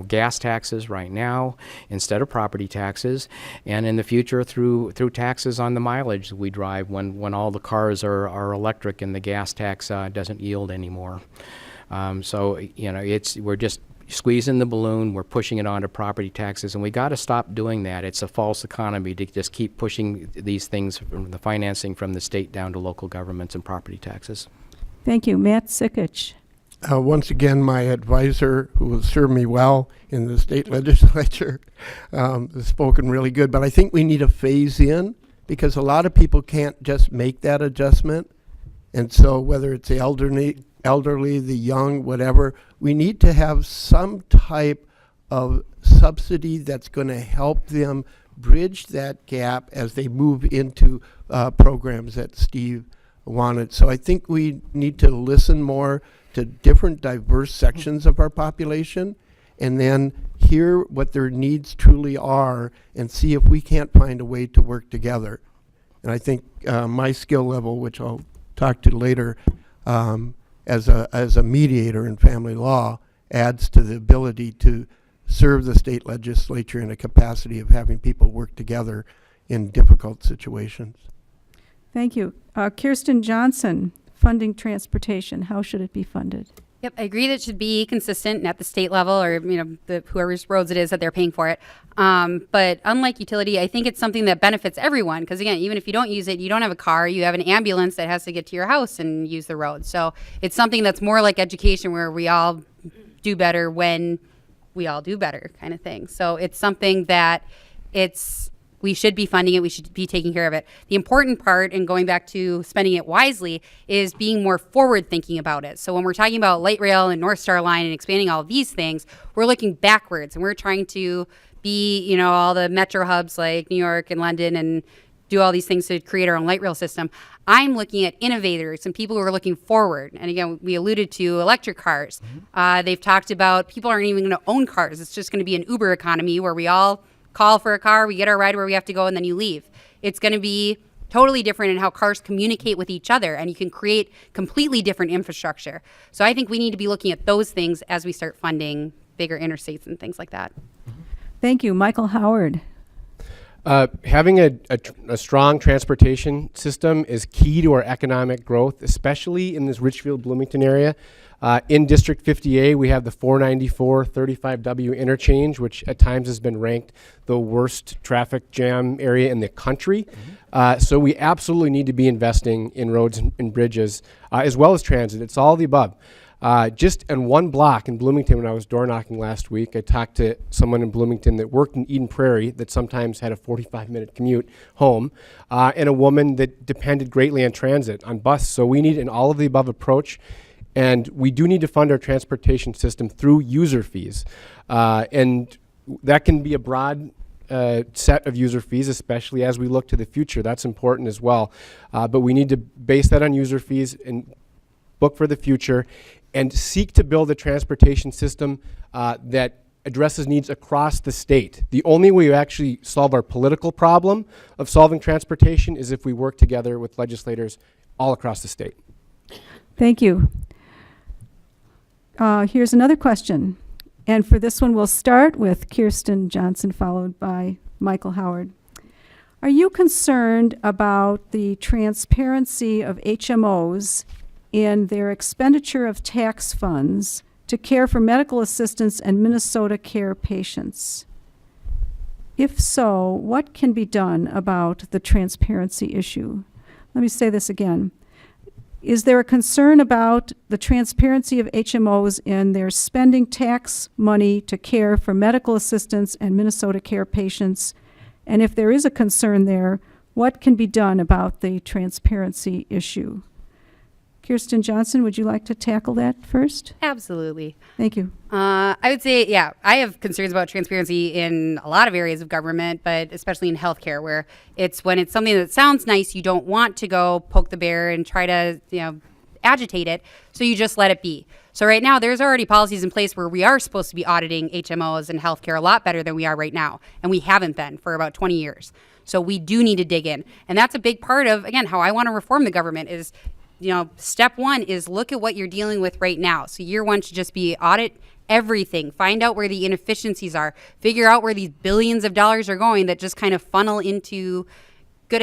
gas taxes right now instead of property taxes, and in the future through taxes on the mileage we drive when all the cars are electric and the gas tax doesn't yield anymore. So we're just squeezing the balloon, we're pushing it onto property taxes, and we got to stop doing that. It's a false economy to just keep pushing these things, from the financing from the state down to local governments and property taxes. Thank you. Matt Sikich. Once again, my advisor, who will serve me well in the state legislature, has spoken really good. But I think we need a phase in, because a lot of people can't just make that adjustment. And so whether it's the elderly, the young, whatever, we need to have some type of subsidy that's going to help them bridge that gap as they move into programs that Steve wanted. So I think we need to listen more to different diverse sections of our population and then hear what their needs truly are and see if we can't find a way to work together. And I think my skill level, which I'll talk to later, as a mediator in family law, adds to the ability to serve the state legislature in a capacity of having people work together in difficult situations. Thank you. Kirsten Johnson, funding transportation, how should it be funded? Yep, I agree that it should be consistent at the state level, or whoever's roads it is that they're paying for it. But unlike utility, I think it's something that benefits everyone. Because again, even if you don't use it, you don't have a car, you have an ambulance that has to get to your house and use the road. So it's something that's more like education, where we all do better when we all do better, kind of thing. So it's something that we should be funding it. We should be taking care of it. The important part, and going back to spending it wisely, is being more forward thinking about it. So when we're talking about light rail and North Star Line and expanding all of these things, we're looking backwards, and we're trying to be, all the metro hubs like New York and London and do all these things to create our own light rail system. I'm looking at innovators and people who are looking forward. And again, we alluded to electric cars. They've talked about people aren't even going to own cars. It's just going to be an Uber economy where we all call for a car, we get our ride where we have to go, and then you leave. It's going to be totally different in how cars communicate with each other, and you can create completely different infrastructure. So I think we need to be looking at those things as we start funding bigger interstates and things like that. Thank you. Michael Howard. Having a strong transportation system is key to our economic growth, especially in this Richfield, Bloomington area. In District 50A, we have the 494 35W interchange, which at times has been ranked the worst traffic jam area in the country. So we absolutely need to be investing in roads and bridges, as well as transit. It's all the above. Just in one block in Bloomington, when I was door knocking last week, I talked to someone in Bloomington that worked in Eden Prairie that sometimes had a 45-minute commute home, and a woman that depended greatly on transit, on bus. So we need an all of the above approach, and we do need to fund our transportation system through user fees. And that can be a broad set of user fees, especially as we look to the future. That's important as well. But we need to base that on user fees and book for the future, and seek to build a transportation system that addresses needs across the state. The only way we actually solve our political problem of solving transportation is if we work together with legislators all across the state. Thank you. Here's another question. And for this one, we'll start with Kirsten Johnson, followed by Michael Howard. Are you concerned about the transparency of HMOs in their expenditure of tax funds to care for medical assistance and Minnesota Care patients? If so, what can be done about the transparency issue? Let me say this again. Is there a concern about the transparency of HMOs in their spending tax money to care for medical assistance and Minnesota Care patients? And if there is a concern there, what can be done about the transparency issue? Kirsten Johnson, would you like to tackle that first? Absolutely. Thank you. I would say, yeah, I have concerns about transparency in a lot of areas of government, but especially in healthcare, where when it's something that sounds nice, you don't want to go poke the bear and try to, agitate it, so you just let it be. So right now, there's already policies in place where we are supposed to be auditing HMOs and healthcare a lot better than we are right now, and we haven't been for about 20 years. So we do need to dig in, and that's a big part of, again, how I want to reform the government is, step one is look at what you're dealing with right now. So year one should just be audit everything, find out where the inefficiencies are, figure out where these billions of dollars are going that just kind of funnel into good,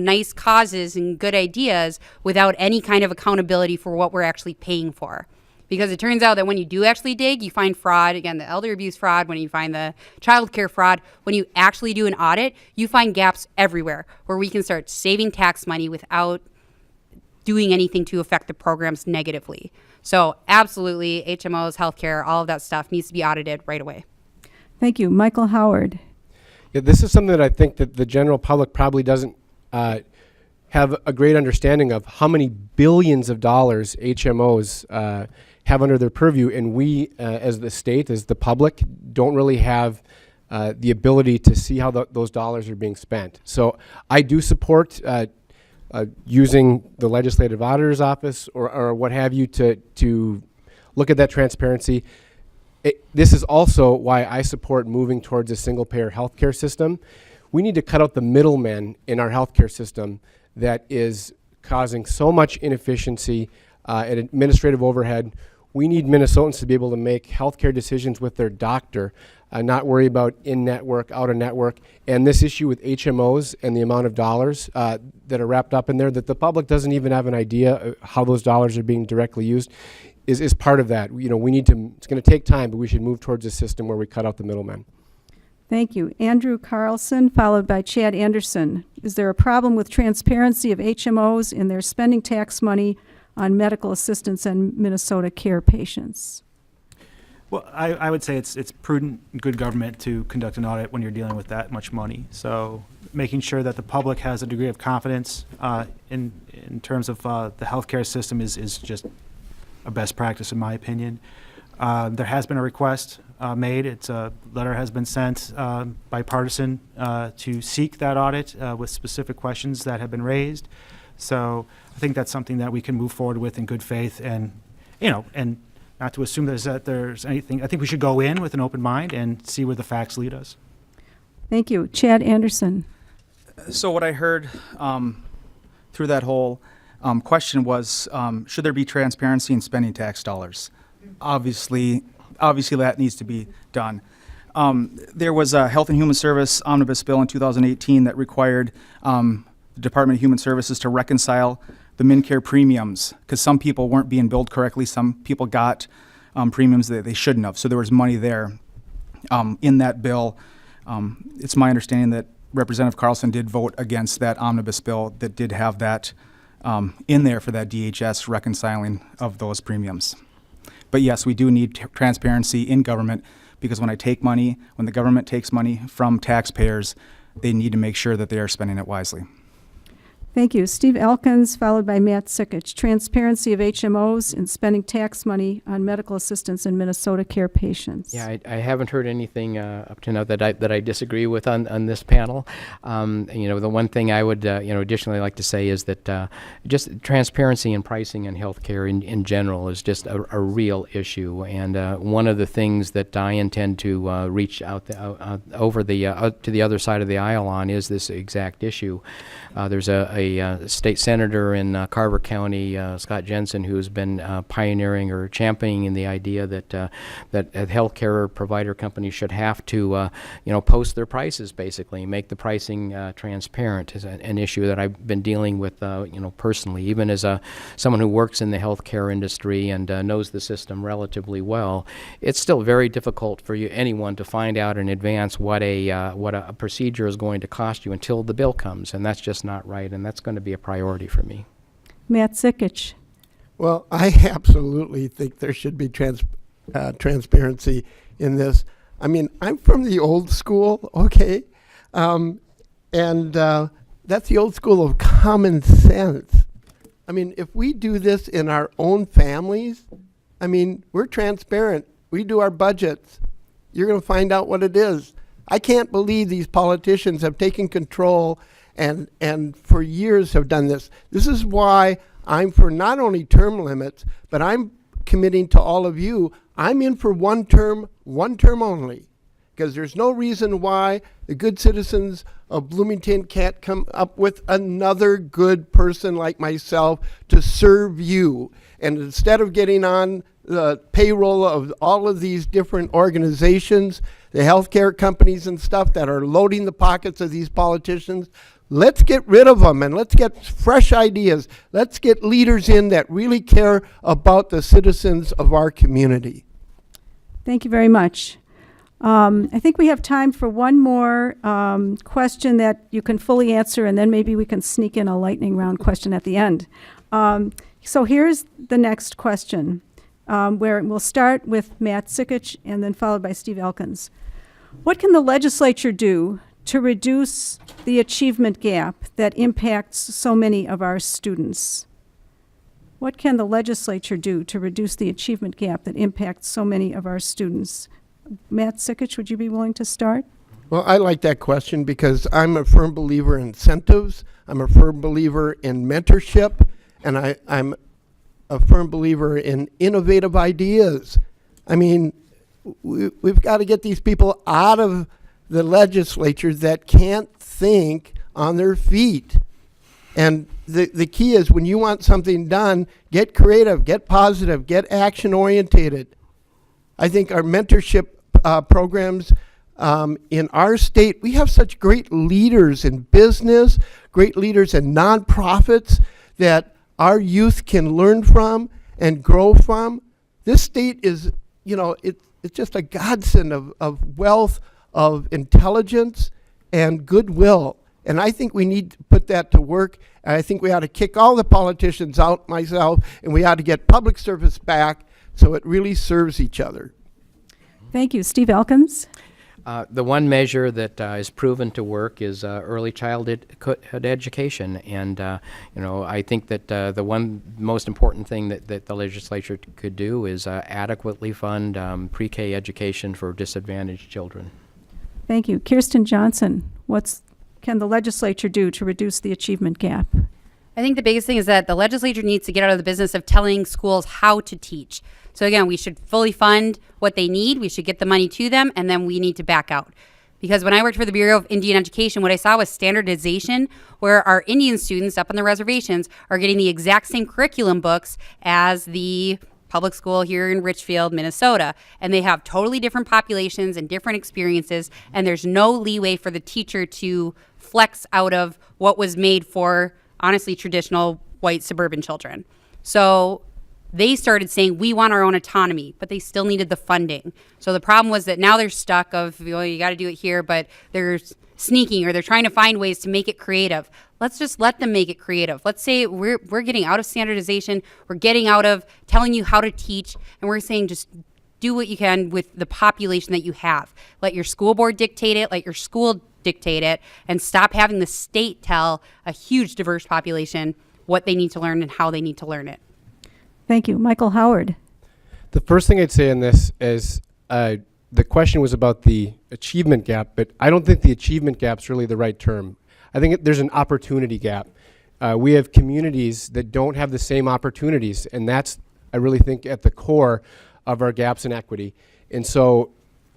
nice causes and good ideas without any kind of accountability for what we're actually paying for. Because it turns out that when you do actually dig, you find fraud, again, the elder abuse fraud, when you find the child care fraud, when you actually do an audit, you find gaps everywhere where we can start saving tax money without doing anything to affect the programs negatively. So absolutely, HMOs, healthcare, all of that stuff needs to be audited right away. Thank you. Michael Howard. Yeah, this is something that I think that the general public probably doesn't have a great understanding of how many billions of dollars HMOs have under their purview, and we, as the state, as the public, don't really have the ability to see how those dollars are being spent. So I do support using the Legislative Auditor's Office or what have you to look at that transparency. This is also why I support moving towards a single-payer healthcare system. We need to cut out the middlemen in our healthcare system that is causing so much inefficiency and administrative overhead. We need Minnesotans to be able to make healthcare decisions with their doctor, not worry about in-network, out-of-network. And this issue with HMOs and the amount of dollars that are wrapped up in there that the public doesn't even have an idea how those dollars are being directly used is part of that. You know, we need to, it's going to take time, but we should move towards a system where we cut out the middlemen. Thank you. Andrew Carlson, followed by Chad Anderson. Is there a problem with transparency of HMOs in their spending tax money on medical assistance and Minnesota Care patients? Well, I would say it's prudent and good government to conduct an audit when you're dealing with that much money. So making sure that the public has a degree of confidence in terms of the healthcare system is just a best practice, in my opinion. There has been a request made. It's a letter has been sent bipartisan to seek that audit with specific questions that have been raised. So I think that's something that we can move forward with in good faith, and and not to assume there's anything. I think we should go in with an open mind and see where the facts lead us. Thank you. Chad Anderson. So what I heard through that whole question was, should there be transparency in spending tax dollars? Obviously that needs to be done. There was a Health and Human Service omnibus bill in 2018 that required the Department of Human Services to reconcile the MinCare premiums, because some people weren't being billed correctly. Some people got premiums that they shouldn't have. So there was money there in that bill. It's my understanding that Representative Carlson did vote against that omnibus bill that did have that in there for that DHS reconciling of those premiums. But yes, we do need transparency in government, because when the government takes money from taxpayers, they need to make sure that they are spending it wisely. Thank you. Steve Elkins, followed by Matt Sikich. Transparency of HMOs in spending tax money on medical assistance in Minnesota Care patients. Yeah, I haven't heard anything up to now that I disagree with on this panel. The one thing I would additionally like to say is that just transparency in pricing in healthcare in general is just a real issue, and one of the things that I intend to reach out over to the other side of the aisle on is this exact issue. There's a state senator in Carver County, Scott Jensen, who's been pioneering or championing in the idea that that healthcare provider companies should have to post their prices, basically make the pricing transparent. Is an issue that I've been dealing with personally, even as someone who works in the healthcare industry and knows the system relatively well. It's still very difficult for anyone to find out in advance what a procedure is going to cost you until the bill comes, and that's just not right, and that's going to be a priority for me. Matt Sikich. Well, I absolutely think there should be transparency in this. I mean, I'm from the old school, okay? And that's the old school of common sense. I mean, if we do this in our own families, I mean, we're transparent. We do our budgets. You're going to find out what it is. I can't believe these politicians have taken control and for years have done this. This is why I'm for not only term limits, but I'm committing to all of you, I'm in for one term only, because there's no reason why the good citizens of Bloomington can't come up with another good person like myself to serve you. And instead of getting on the payroll of all of these different organizations, the healthcare companies and stuff that are loading the pockets of these politicians, let's get rid of them and let's get fresh ideas. Let's get leaders in that really care about the citizens of our community. Thank you very much. I think we have time for one more question that you can fully answer, and then maybe we can sneak in a lightning round question at the end. So here's the next question, where we'll start with Matt Sikich and then followed by Steve Elkins. What can the legislature do to reduce the achievement gap that impacts so many of our students? What can the legislature do to reduce the achievement gap that impacts so many of our students? Matt Sikich, would you be willing to start? Well, I like that question because I'm a firm believer in incentives. I'm a firm believer in mentorship, and I'm a firm believer in innovative ideas. I mean, we've got to get these people out of the legislature that can't think on their feet. And the key is when you want something done, get creative, get positive, get action orientated. I think our mentorship programs in our state, we have such great leaders in business, great leaders in nonprofits that our youth can learn from and grow from. This state is, it's just a godsend of wealth, of intelligence and goodwill. And I think we need to put that to work. And I think we ought to kick all the politicians out, myself, and we ought to get public service back so it really serves each other. Thank you. Steve Elkins? The one measure that is proven to work is early childhood education, and I think that the one most important thing that the legislature could do is adequately fund pre-K education for disadvantaged children. Thank you. Kirsten Johnson, what can the legislature do to reduce the achievement gap? I think the biggest thing is that the legislature needs to get out of the business of telling schools how to teach. So again, we should fully fund what they need. We should get the money to them, and then we need to back out. Because when I worked for the Bureau of Indian Education, what I saw was standardization, where our Indian students up on the reservations are getting the exact same curriculum books as the public school here in Richfield, Minnesota. And they have totally different populations and different experiences, and there's no leeway for the teacher to flex out of what was made for, honestly, traditional white suburban children. So they started saying, we want our own autonomy, but they still needed the funding. So the problem was that now they're stuck of, you got to do it here, but they're sneaking or they're trying to find ways to make it creative. Let's just let them make it creative. Let's say we're getting out of standardization, we're getting out of telling you how to teach, and we're saying just do what you can with the population that you have. Let your school board dictate it, let your school dictate it, and stop having the state tell a huge diverse population what they need to learn and how they need to learn it. Thank you. Michael Howard. The first thing I'd say in this is the question was about the achievement gap, but I don't think the achievement gap's really the right term. I think there's an opportunity gap. We have communities that don't have the same opportunities, and that's, I really think, at the core of our gaps in equity. And so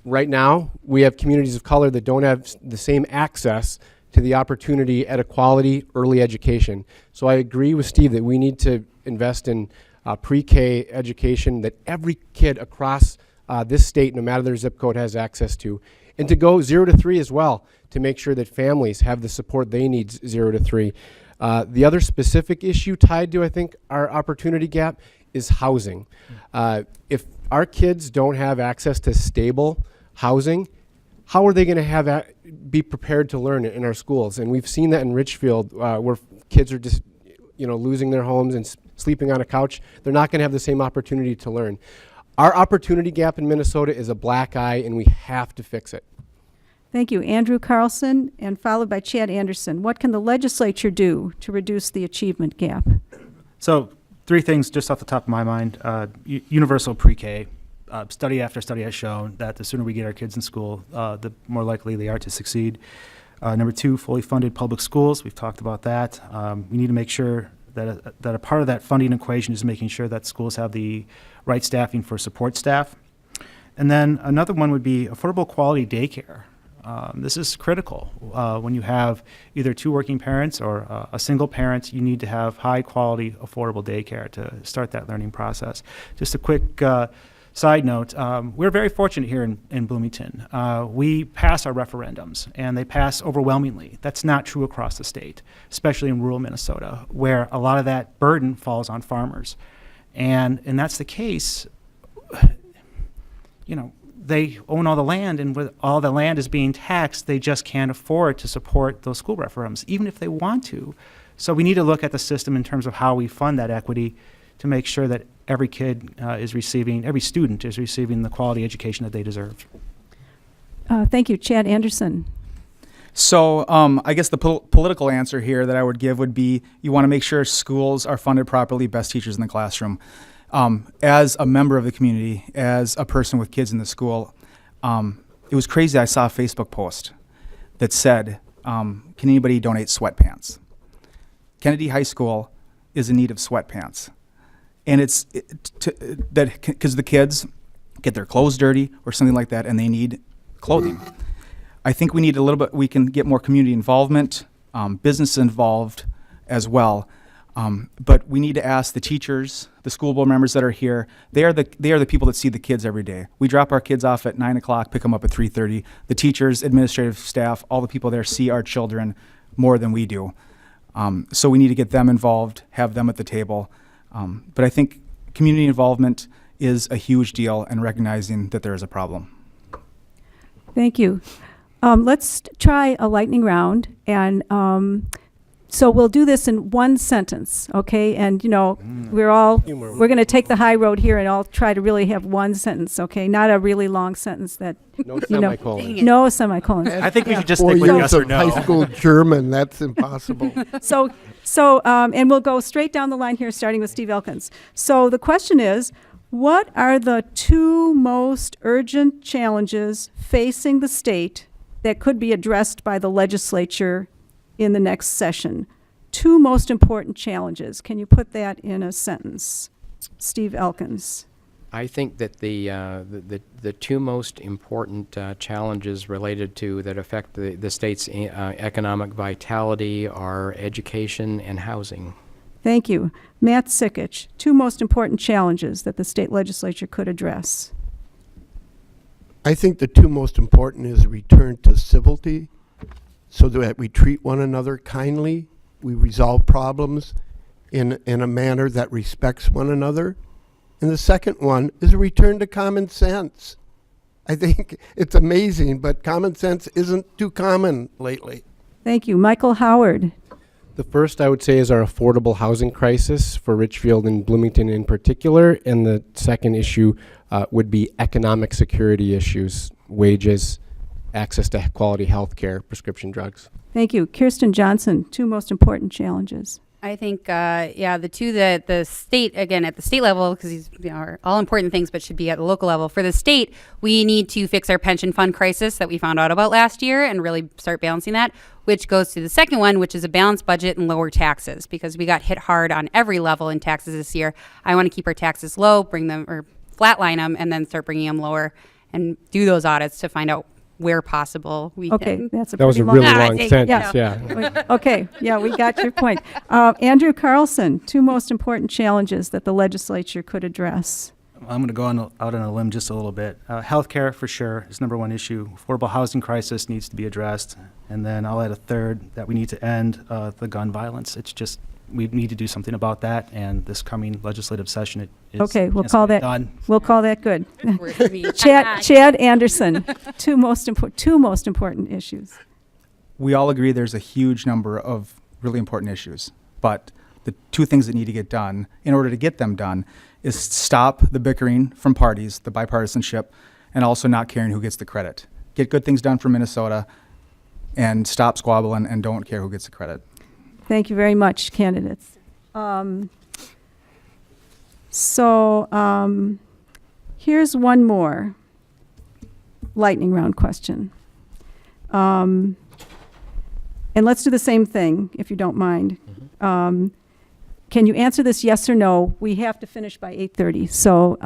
right now, we have communities of color that don't have the same access to the opportunity at a quality early education. So I agree with Steve that we need to invest in pre-K education that every kid across this state, no matter their zip code, has access to. And to go 0 to 3 as well, to make sure that families have the support they need 0 to 3. The other specific issue tied to, I think, our opportunity gap is housing. If our kids don't have access to stable housing, how are they going to be prepared to learn in our schools? And we've seen that in Richfield, where kids are just losing their homes and sleeping on a couch. They're not going to have the same opportunity to learn. Our opportunity gap in Minnesota is a black eye, and we have to fix it. Thank you. Andrew Carlson, and followed by Chad Anderson. What can the legislature do to reduce the achievement gap? So 3 things just off the top of my mind. Universal pre-K. Study after study has shown that the sooner we get our kids in school, the more likely they are to succeed. Number 2, fully funded public schools. We've talked about that. We need to make sure that a part of that funding equation is making sure that schools have the right staffing for support staff. And then another one would be affordable quality daycare. This is critical. When you have either 2 working parents or a single parent, you need to have high quality, affordable daycare to start that learning process. Just a quick side note, we're very fortunate here in Bloomington. We pass our referendums, and they pass overwhelmingly. That's not true across the state, especially in rural Minnesota, where a lot of that burden falls on farmers. And that's the case. They own all the land, and with all the land is being taxed, they just can't afford to support those school referendums, even if they want to. So we need to look at the system in terms of how we fund that equity to make sure that every kid every student is receiving the quality education that they deserve. Thank you. Chad Anderson. So I guess the political answer here that I would give would be you want to make sure schools are funded properly, best teachers in the classroom. As a member of the community, as a person with kids in the school, it was crazy. I saw a Facebook post that said, can anybody donate sweatpants? Kennedy High School is in need of sweatpants. And it's because the kids get their clothes dirty or something like that, and they need clothing. I think we need a little bit, we can get more community involvement, business involved as well. But we need to ask the teachers, the school board members that are here, they are the people that see the kids every day. We drop our kids off at 9 o'clock, pick them up at 3:30. The teachers, administrative staff, all the people there see our children more than we do. So we need to get them involved, have them at the table. But I think community involvement is a huge deal, and recognizing that there is a problem. Thank you. Let's try a lightning round, and so we'll do this in one sentence, okay? And we're going to take the high road here, and I'll try to really have one sentence, okay? Not a really long sentence that No semicolons. no semicolons. I think we should just 4 stick with years yes or of no. high school German, that's impossible. And we'll go straight down the line here, starting with Steve Elkins. So the question is, what are the 2 most urgent challenges facing the state that could be addressed by the legislature in the next session? 2 most important challenges. Can you put that in a sentence? Steve Elkins. I think that the 2 most important challenges related to that affect the state's economic vitality are education and housing. Thank you. Matt Sikich, 2 most important challenges that the state legislature could address. I think the 2 most important is return to civility, so that we treat one another kindly, we resolve problems in a manner that respects one another. And the second one is a return to common sense. I think it's amazing, but common sense isn't too common lately. Thank you. Michael Howard. The first I would say is our affordable housing crisis for Richfield and Bloomington in particular, and the second issue would be economic security issues, wages, access to quality health care, prescription drugs. Thank you. Kirsten Johnson, 2 most important challenges. I think, the 2 that the state, again, at the state level, because these are all important things, but should be at the local level. For the state, we need to fix our pension fund crisis that we found out about last year and really start balancing that, which goes to the second one, which is a balanced budget and lower taxes, because we got hit hard on every level in taxes this year. I want to keep our taxes low, bring them, or flatline them, and then start bringing them lower and do those audits to find out where possible we Okay, can. that's a That was a pretty really long. long Yeah. sentence, Yeah. yeah. Okay, yeah, we got your point. Andrew Carlson, 2 most important challenges that the legislature could address. I'm going to go out on a limb just a little bit. Healthcare, for sure, is number 1 issue. Affordable housing crisis needs to be addressed. And then I'll add a third, that we need to end the gun violence. It's just, we need to do something about that, and this coming legislative session, it is. Okay, we'll has call to be that, done. we'll call that good. Word for me. Chad Anderson, 2 most important issues. We all agree there's a huge number of really important issues, but the 2 things that need to get done in order to get them done is stop the bickering from parties, the bipartisanship, and also not caring who gets the credit. Get good things done for Minnesota and stop squabbling and don't care who gets the credit. Thank you very much, candidates. Here's one more lightning round question. And let's do the same thing, if you don't mind. Can you answer this yes or no? We have to finish by 8:30, so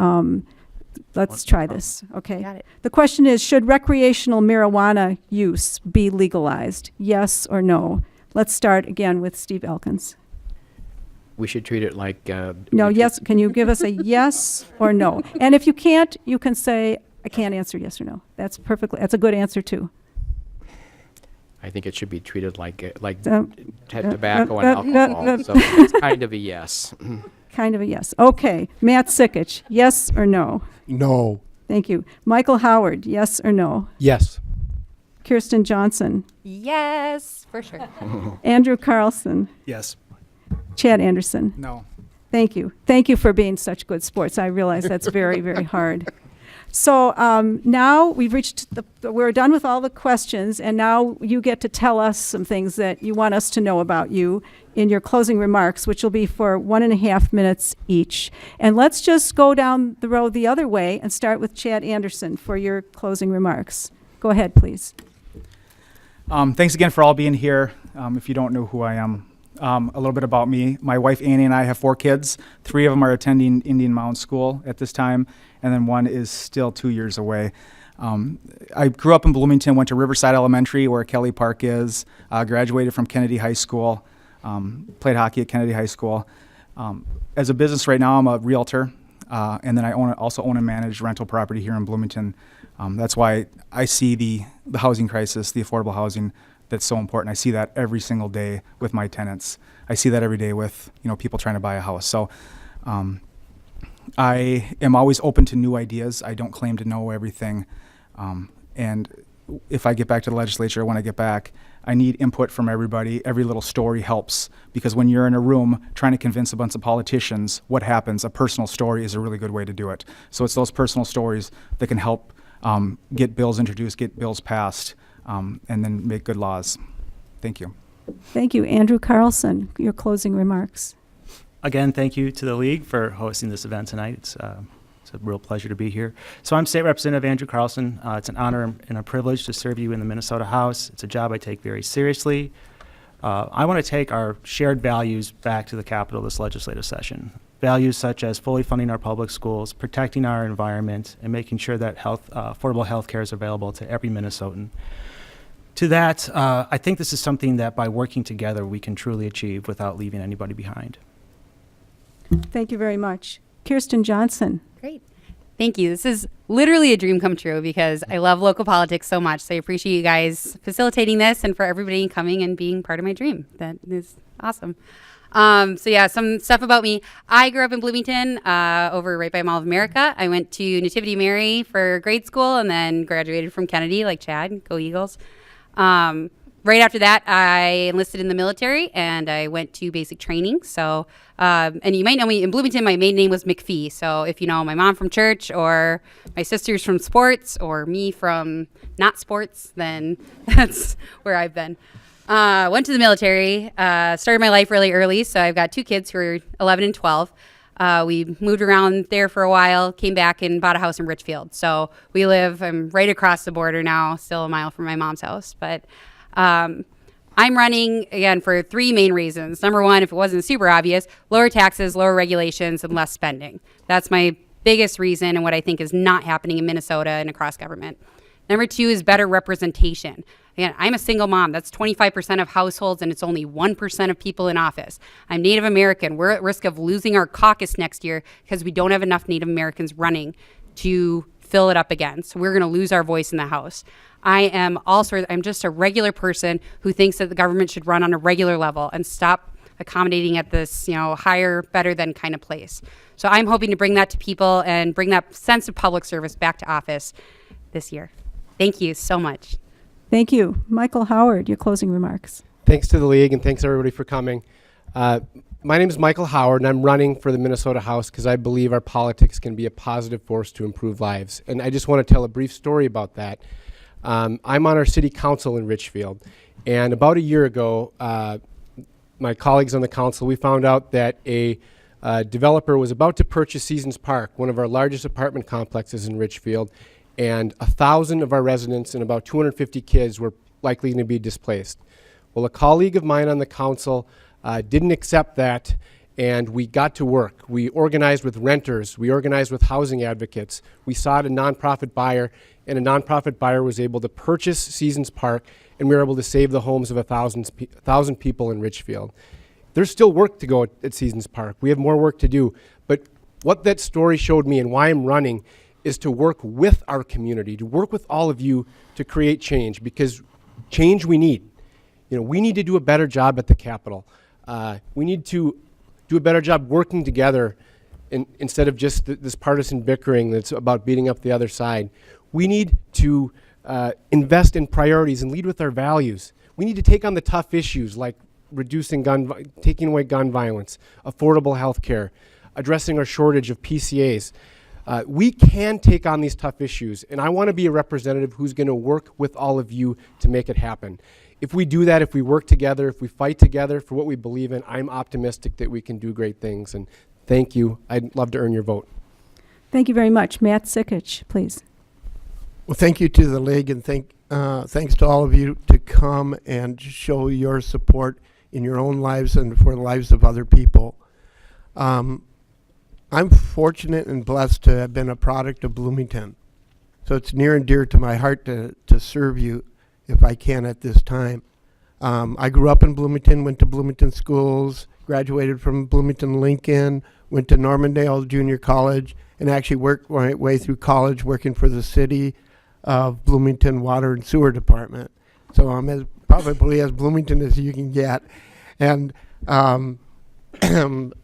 let's try this, okay? Got it. The question is, should recreational marijuana use be legalized? Yes or no? Let's start again with Steve Elkins. We should treat it like No, yes, can you give us a yes or no? And if you can't, you can say, I can't answer yes or no. That's a good answer too. I think it should be treated like Um, tobacco and alcohol. So it's kind of a yes. Kind of a yes. Okay, Matt Sikich, yes or no? No. Thank you. Michael Howard, yes or no? Yes. Kirsten Johnson, Yes, for sure. Andrew Carlson, Yes. Chad Anderson. No. Thank you. Thank you for being such good sports. I realize that's very, very hard. So now we've reached we're done with all the questions, and now you get to tell us some things that you want us to know about you in your closing remarks, which will be for 1.5 minutes each. And let's just go down the road the other way and start with Chad Anderson for your closing remarks. Go ahead, please. Thanks again for all being here. If you don't know who I am, a little bit about me. My wife Annie and I have 4 kids. 3 of them are attending Indian Mound School at this time, and then 1 is still 2 years away. I grew up in Bloomington, went to Riverside Elementary, where Kelly Park is, graduated from Kennedy High School, played hockey at Kennedy High School. As a business right now, I'm a realtor, and then I also own and manage rental property here in Bloomington. That's why I see the housing crisis, the affordable housing, that's so important. I see that every single day with my tenants. I see that every day with people trying to buy a house. So I am always open to new ideas. I don't claim to know everything. And if I get back to the legislature, when I get back, I need input from everybody. Every little story helps, because when you're in a room trying to convince a bunch of politicians what happens, a personal story is a really good way to do it. So it's those personal stories that can help get bills introduced, get bills passed, and then make good laws. Thank you. Thank you. Andrew Carlson, your closing remarks. Again, thank you to the League for hosting this event tonight. It's a real pleasure to be here. So I'm State Representative Andrew Carlson. It's an honor and a privilege to serve you in the Minnesota House. It's a job I take very seriously. I want to take our shared values back to the Capitol this legislative session. Values such as fully funding our public schools, protecting our environment, and making sure that affordable health care is available to every Minnesotan. To that, I think this is something that by working together we can truly achieve without leaving anybody behind. Thank you very much. Kirsten Johnson. Great. Thank you. This is literally a dream come true because I love local politics so much. So I appreciate you guys facilitating this and for everybody coming and being part of my dream. That is awesome. So yeah, some stuff about me. I grew up in Bloomington, over right by Mall of America. I went to Nativity Mary for grade school and then graduated from Kennedy, like Chad. Go Eagles. Right after that, I enlisted in the military and I went to basic training. So, and you might know me in Bloomington, my maiden name was McPhee. So if you know my mom from church or my sisters from sports or me from not sports, then that's where I've been. Went to the military, started my life really early. So I've got 2 kids who are 11 and 12. We moved around there for a while, came back and bought a house in Richfield. So I'm right across the border now, still a mile from my mom's house. But I'm running, again, for 3 main reasons. Number 1, if it wasn't super obvious, lower taxes, lower regulations, and less spending. That's my biggest reason and what I think is not happening in Minnesota and across government. Number 2 is better representation. Again, I'm a single mom. That's 25% of households, and it's only 1% of people in office. I'm Native American. We're at risk of losing our caucus next year because we don't have enough Native Americans running to fill it up again. So we're going to lose our voice in the House. I'm just a regular person who thinks that the government should run on a regular level and stop accommodating at this, higher, better than kind of place. So I'm hoping to bring that to people and bring that sense of public service back to office this year. Thank you so much. Thank you. Michael Howard, your closing remarks. Thanks to the League and thanks everybody for coming. My name is Michael Howard and I'm running for the Minnesota House because I believe our politics can be a positive force to improve lives. And I just want to tell a brief story about that. I'm on our city council in Richfield, and about a year ago, my colleagues on the council, we found out that a developer was about to purchase Seasons Park, one of our largest apartment complexes in Richfield, and 1,000 of our residents and about 250 kids were likely going to be displaced. Well, a colleague of mine on the council didn't accept that, and we got to work. We organized with renters. We organized with housing advocates. We sought a nonprofit buyer, and a nonprofit buyer was able to purchase Seasons Park, and we were able to save the homes of 1,000 people in Richfield. There's still work to go at Seasons Park. We have more work to do. But what that story showed me and why I'm running is to work with our community, to work with all of you to create change, because change we need. We need to do a better job at the Capitol. We need to do a better job working together instead of just this partisan bickering that's about beating up the other side. We need to invest in priorities and lead with our values. We need to take on the tough issues like taking away gun violence, affordable health care, addressing our shortage of PCAs. We can take on these tough issues, and I want to be a representative who's going to work with all of you to make it happen. If we do that, if we work together, if we fight together for what we believe in, I'm optimistic that we can do great things. And thank you. I'd love to earn your vote. Thank you very much. Matt Sikich, please. Well, thank you to the league, and thanks to all of you to come and show your support in your own lives and for the lives of other people. I'm fortunate and blessed to have been a product of Bloomington. So it's near and dear to my heart to serve you if I can at this time. I grew up in Bloomington, went to Bloomington schools, graduated from Bloomington Lincoln, went to Normandale Junior College, and actually worked my way through college working for the city of Bloomington Water and Sewer Department. So I'm probably as Bloomington as you can get. And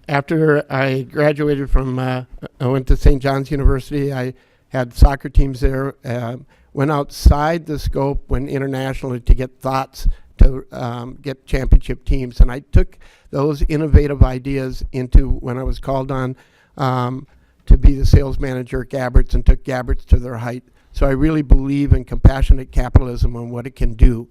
after I graduated from, I went to St. John's University. I had soccer teams there, went outside the scope, went internationally to get thoughts to get championship teams. And I took those innovative ideas into when I was called on to be the sales manager at Gabbert's, and took Gabbert's to their height. So I really believe in compassionate capitalism and what it can do.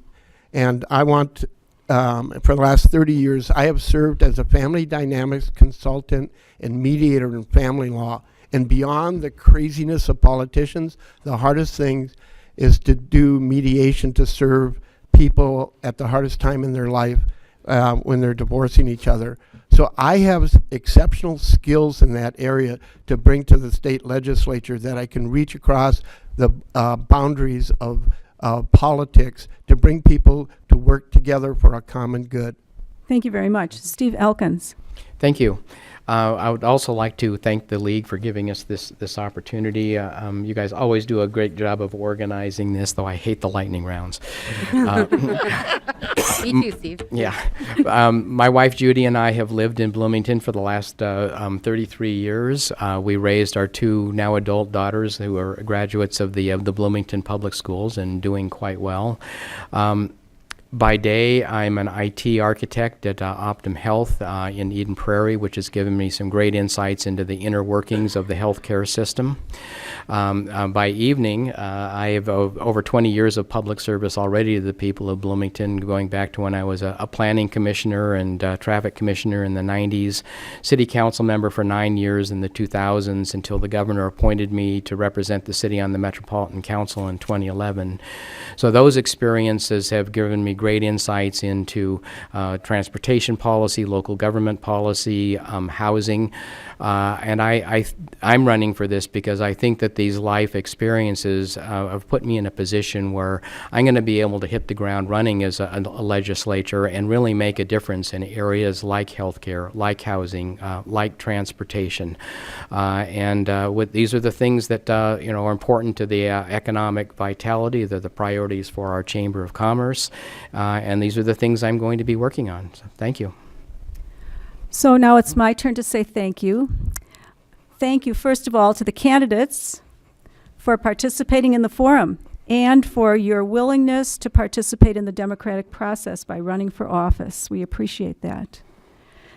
And I want, for the last 30 years, I have served as a family dynamics consultant and mediator in family law. And beyond the craziness of politicians, the hardest thing is to do mediation to serve people at the hardest time in their life when they're divorcing each other. So I have exceptional skills in that area to bring to the state legislature that I can reach across the boundaries of politics to bring people to work together for a common good. Thank you very much. Steve Elkins. Thank you. I would also like to thank the league for giving us this opportunity. You guys always do a great job of organizing this, though I hate the lightning rounds. Me too, Steve. Yeah. My wife Judy and I have lived in Bloomington for the last 33 years. We raised our two now adult daughters who are graduates of the Bloomington Public Schools and doing quite well. By day, I'm an IT architect at Optum Health in Eden Prairie, which has given me some great insights into the inner workings of the healthcare system. By evening, I have over 20 years of public service already to the people of Bloomington, going back to when I was a planning commissioner and traffic commissioner in the 90s, city council member for 9 years in the 2000s until the governor appointed me to represent the city on the Metropolitan Council in 2011. So those experiences have given me great insights into transportation policy, local government policy, housing, and I'm running for this because I think that these life experiences have put me in a position where I'm going to be able to hit the ground running as a legislature and really make a difference in areas like healthcare, like housing, like transportation, and these are the things that are important to the economic vitality. They're the priorities for our Chamber of Commerce. And these are the things I'm going to be working on. So thank you. So now it's my turn to say thank you. Thank you, first of all, to the candidates for participating in the forum and for your willingness to participate in the democratic process by running for office. We appreciate that.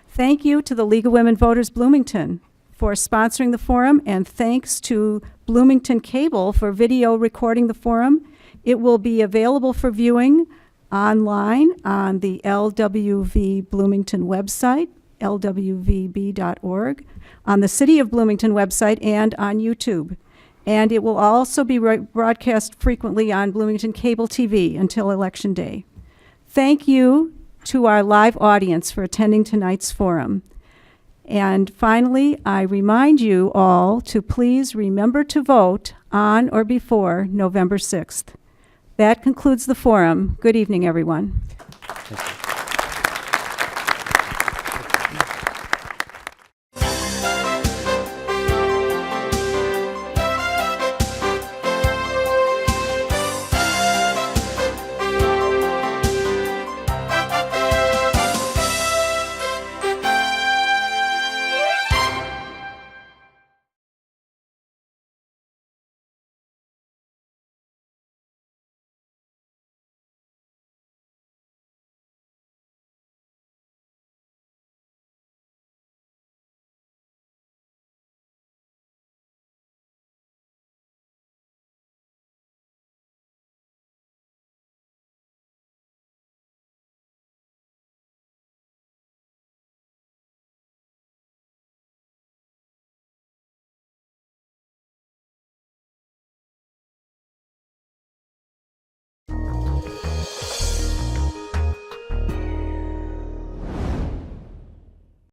Thank you to the League of Women Voters Bloomington for sponsoring the forum, and thanks to Bloomington Cable for video recording the forum. It will be available for viewing online on the LWV Bloomington website, lwvb.org, on the City of Bloomington website, and on YouTube. And it will also be broadcast frequently on Bloomington Cable TV until Election Day. Thank you to our live audience for attending tonight's forum. And finally, I remind you all to please remember to vote on or before November 6th. That concludes the forum. Good evening, everyone. Thank you.